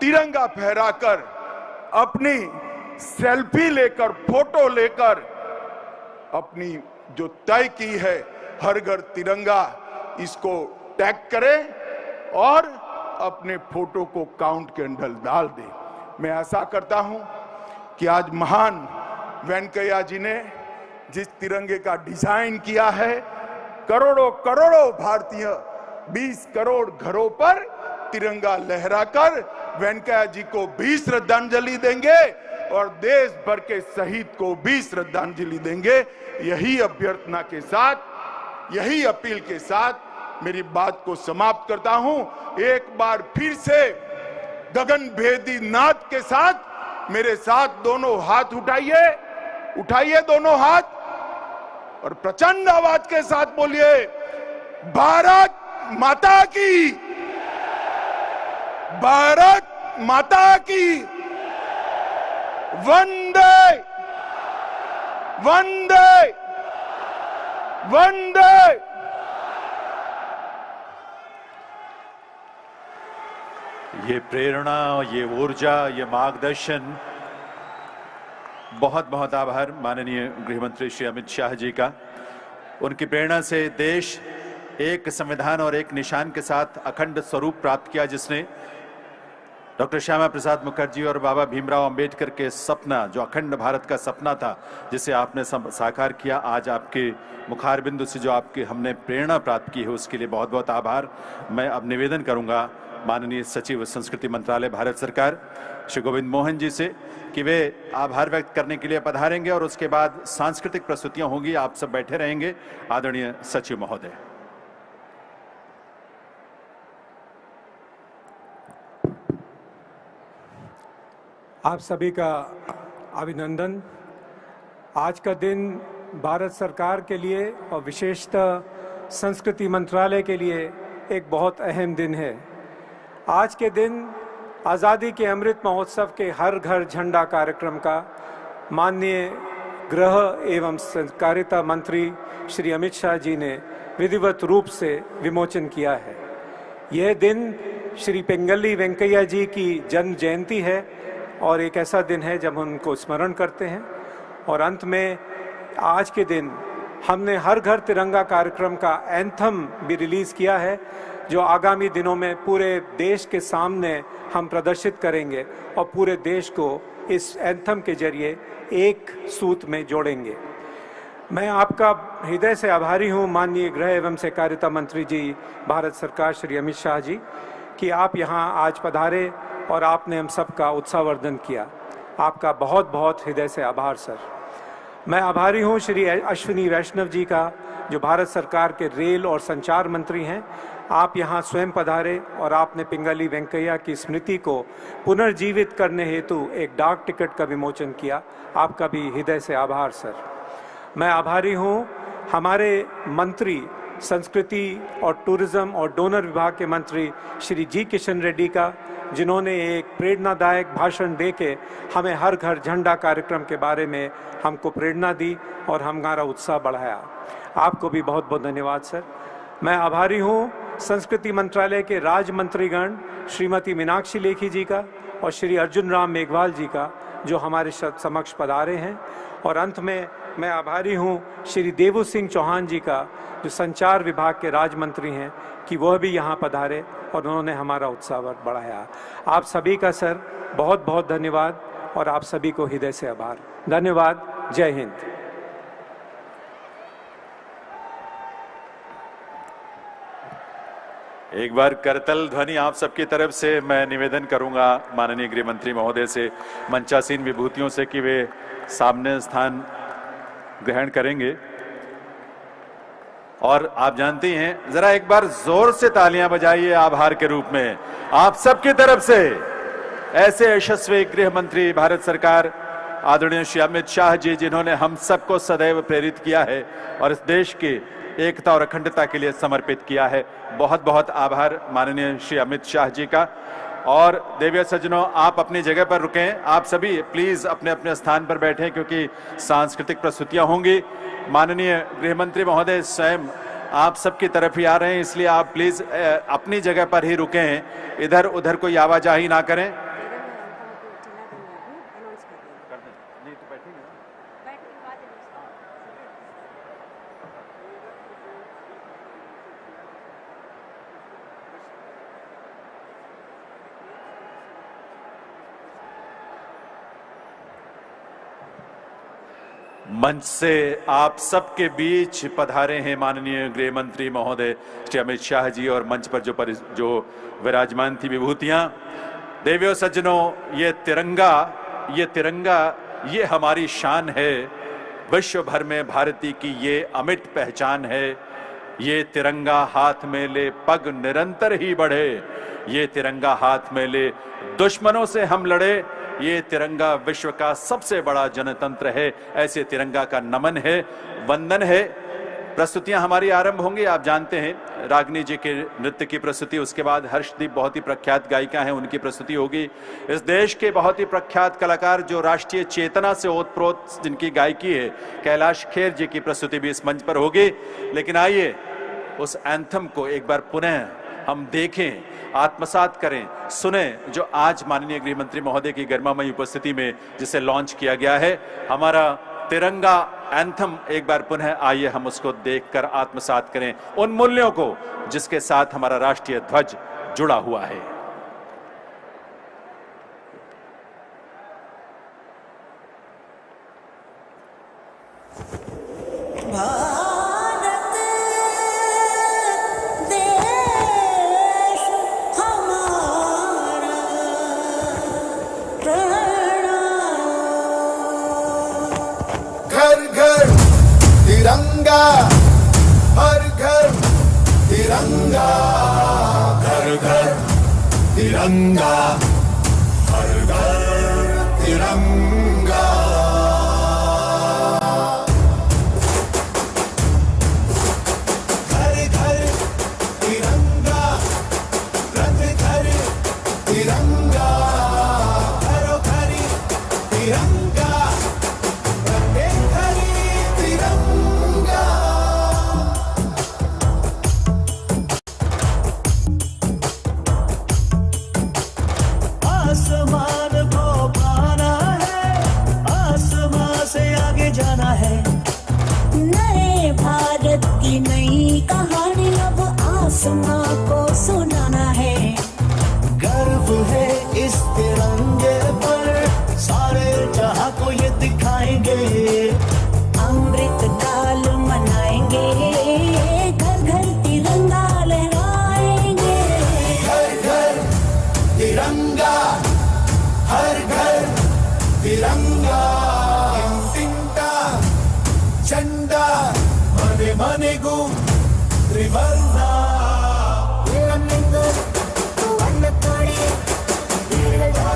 तिरंगा फहराकर, अपनी सेल्फी लेकर, फोटो लेकर, अपनी जो तय की है हर घर तिरंगा, इसको टैग करें और अपने फोटो को काउंट के अंदर डाल दें। मैं आशा करता हूं कि आज महान वेंकैया जी ने जिस तिरंगे का डिजाइन किया है, करोड़ों भारतीय 20 करोड़ घरों पर तिरंगा लहराकर वेंकैया जी को भी श्रद्धांजलि देंगे और देश भर के शहीद को भी श्रद्धांजलि देंगे। यही अभ्यर्थना के साथ, यही अपील के साथ मेरी बात को समाप्त करता हूं। एक बार फिर से गगन भेदी नाद के साथ मेरे साथ दोनों हाथ उठाइए दोनों हाथ और प्रचंड आवाज के साथ बोलिए, भारत माता की, भारत माता की, वंदे वंदे वंदे। ये प्रेरणा, ये ऊर्जा, ये मार्गदर्शन, बहुत बहुत आभार माननीय गृह मंत्री श्री अमित शाह जी का। उनकी प्रेरणा से देश एक संविधान और एक निशान के साथ अखंड स्वरूप प्राप्त किया, जिसने डॉक्टर श्यामा प्रसाद मुखर्जी और बाबा भीमराव अंबेडकर के सपना, जो अखंड भारत का सपना था, जिसे आपने साकार किया। आज आपके मुखार बिंदु से जो आपके हमने प्रेरणा प्राप्त की है, उसके लिए बहुत बहुत आभार। मैं अब निवेदन करूंगा माननीय सचिव संस्कृति मंत्रालय भारत सरकार श्री गोविंद मोहन जी से कि वे आभार व्यक्त करने के लिए पधारेंगे और उसके बाद सांस्कृतिक प्रस्तुतियां होंगी। आप सब बैठे रहेंगे। आदरणीय सचिव महोदय। आप सभी का अभिनंदन। आज का दिन भारत सरकार के लिए और विशेषतः संस्कृति मंत्रालय के लिए एक बहुत अहम दिन है। आज के दिन आज़ादी के अमृत महोत्सव के हर घर झंडा कार्यक्रम का माननीय गृह एवं सहकारिता मंत्री श्री अमित शाह जी ने विधिवत रूप से विमोचन किया है। यह दिन श्री पिंगली वेंकैया जी की जन्म जयंती है और एक ऐसा दिन है जब हम उनको स्मरण करते हैं। और अंत में आज के दिन हमने हर घर तिरंगा कार्यक्रम का एंथम भी रिलीज किया है, जो आगामी दिनों में पूरे देश के सामने हम प्रदर्शित करेंगे और पूरे देश को इस एंथम के जरिए एक सूत में जोड़ेंगे। मैं आपका हृदय से आभारी हूं माननीय गृह एवं सहकारिता मंत्री जी भारत सरकार श्री अमित शाह जी कि आप यहां आज पधारे और आपने हम सबका उत्साहवर्धन किया। आपका बहुत बहुत हृदय से आभार सर। मैं आभारी हूं श्री अश्विनी वैष्णव जी का, जो भारत सरकार के रेल और संचार मंत्री हैं। आप यहां स्वयं पधारे और आपने पिंगली वेंकैया की स्मृति को पुनर्जीवित करने हेतु एक डाक टिकट का विमोचन किया। आपका भी हृदय से आभार सर। मैं आभारी हूं हमारे मंत्री संस्कृति और टूरिज्म और डोनर विभाग के मंत्री श्री जी किशन रेड्डी का, जिन्होंने एक प्रेरणादायक भाषण देके हमें हर घर झंडा कार्यक्रम के बारे में हमको प्रेरणा दी और हमारा उत्साह बढ़ाया। आपको भी बहुत बहुत धन्यवाद सर। मैं आभारी हूं संस्कृति मंत्रालय के राज्य मंत्रीगण श्रीमती मीनाक्षी लेखी जी का और श्री अर्जुन राम मेघवाल जी का, जो हमारे समक्ष पधारे हैं। और अंत में मैं आभारी हूं श्री देवू सिंह चौहान जी का, जो संचार विभाग के राज्य मंत्री हैं, कि वह भी यहाँ पधारे और उन्होंने हमारा उत्साह बढ़ाया। आप सभी का सर बहुत बहुत धन्यवाद और आप सभी को हृदय से आभार। धन्यवाद। जय हिंद। एक बार करतल ध्वनि आप सबकी तरफ से मैं निवेदन करूंगा माननीय गृह मंत्री महोदय से, मंचासीन विभूतियों से, कि वे सामने स्थान ग्रहण करेंगे। और आप जानती हैं, जरा एक बार जोर से तालियां बजाइए आभार के रूप में आप सबकी तरफ से। ऐसे यशस्वी गृह मंत्री भारत सरकार आदरणीय श्री अमित शाह जी, जिन्होंने हम सबको सदैव प्रेरित किया है और इस देश की एकता और अखंडता के लिए समर्पित किया है। बहुत बहुत आभार माननीय श्री अमित शाह जी का। और देविया सज्जनों, आप अपनी जगह पर रुकें। आप सभी प्लीज अपने अपने स्थान पर बैठें, क्योंकि सांस्कृतिक प्रस्तुतियां होंगी। माननीय गृह मंत्री महोदय स्वयं आप सबकी तरफ ही आ रहे हैं, इसलिए आप प्लीज अपनी जगह पर ही रुकें, इधर उधर कोई आवाजाही ना करें। मंच से आप सबके बीच पधारे हैं माननीय गृह मंत्री महोदय श्री अमित शाह जी, और मंच पर जो विराजमान थी विभूतियां। देवियों सज्जनों, ये तिरंगा ये हमारी शान है। विश्व भर में भारती की ये अमिट पहचान है। ये तिरंगा हाथ में ले पग निरंतर ही बढ़े। ये तिरंगा हाथ में ले दुश्मनों से हम लड़े। ये तिरंगा विश्व का सबसे बड़ा जनतंत्र है। ऐसे तिरंगा का नमन है, वंदन है। प्रस्तुतियां हमारी आरंभ होंगी। आप जानते हैं रागनी जी के नृत्य की प्रस्तुति, उसके बाद हर्षदीप बहुत ही प्रख्यात गायिका हैं, उनकी प्रस्तुति होगी। इस देश के बहुत ही प्रख्यात कलाकार जो राष्ट्रीय चेतना से ओतप्रोत जिनकी गायकी है, कैलाश खेर जी की प्रस्तुति भी इस मंच पर होगी। लेकिन आइए उस एंथम को एक बार पुनः हम देखें, आत्मसात करें, सुने, जो आज माननीय गृह मंत्री महोदय की गरिमामयी उपस्थिति में जिसे लॉन्च किया गया है। हमारा तिरंगा एंथम एक बार पुनः आइए हम उसको देखकर आत्मसात करें, उन मूल्यों को जिसके साथ हमारा राष्ट्रीय ध्वज जुड़ा हुआ है। भारत देश हमारा प्रणाम। घर घर तिरंगा, हर घर तिरंगा, घर घर तिरंगा, हर घर तिरंगा। घर घर तिरंगा, रथ घर तिरंगा, घरों घर तिरंगा, प्रत्येक घर तिरंगा। आसमान को पाना है, आसमान से आगे जाना है। नए भारत की नई कहानी अब आसमां को सुनाना है। गर्व है इस तिरंगे पर, सारे जहां को ये दिखाएंगे। अमृत काल मनाएंगे, घर घर तिरंगा लहराएंगे। घर घर तिरंगा, हर घर तिरंगा। इंटिंटा झंडा मने मने गु त्रिवर्णा। हर घर तिरंगा।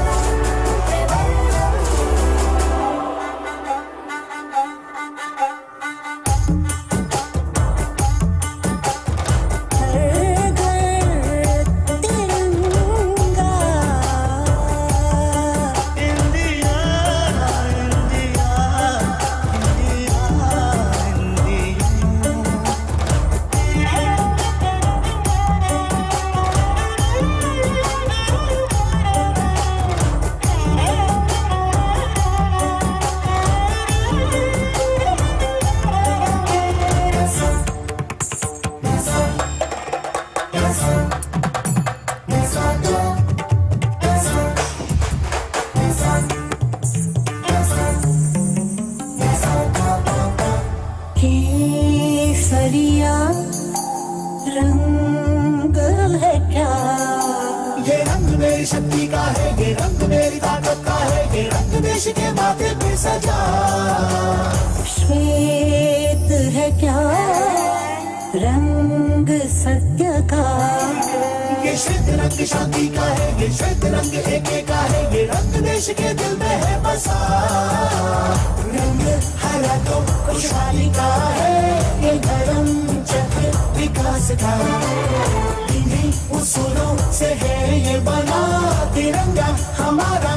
इंडिया इंडिया केसरिया रंग है क्या? ये रंग मेरी शक्ति का है, ये रंग मेरी ताकत का है, ये रंग देश के माथे पे सजा। श्वेत है क्या? रंग सत्य का। ये श्वेत रंग शांति का है, ये श्वेत रंग एके का है, ये रंग देश के दिल में है बसा। रंग हरा तो खुशहाली का है, ये धर्म चक्र विकास का। इन्हीं उसूलों से है ये बना तिरंगा हमारा।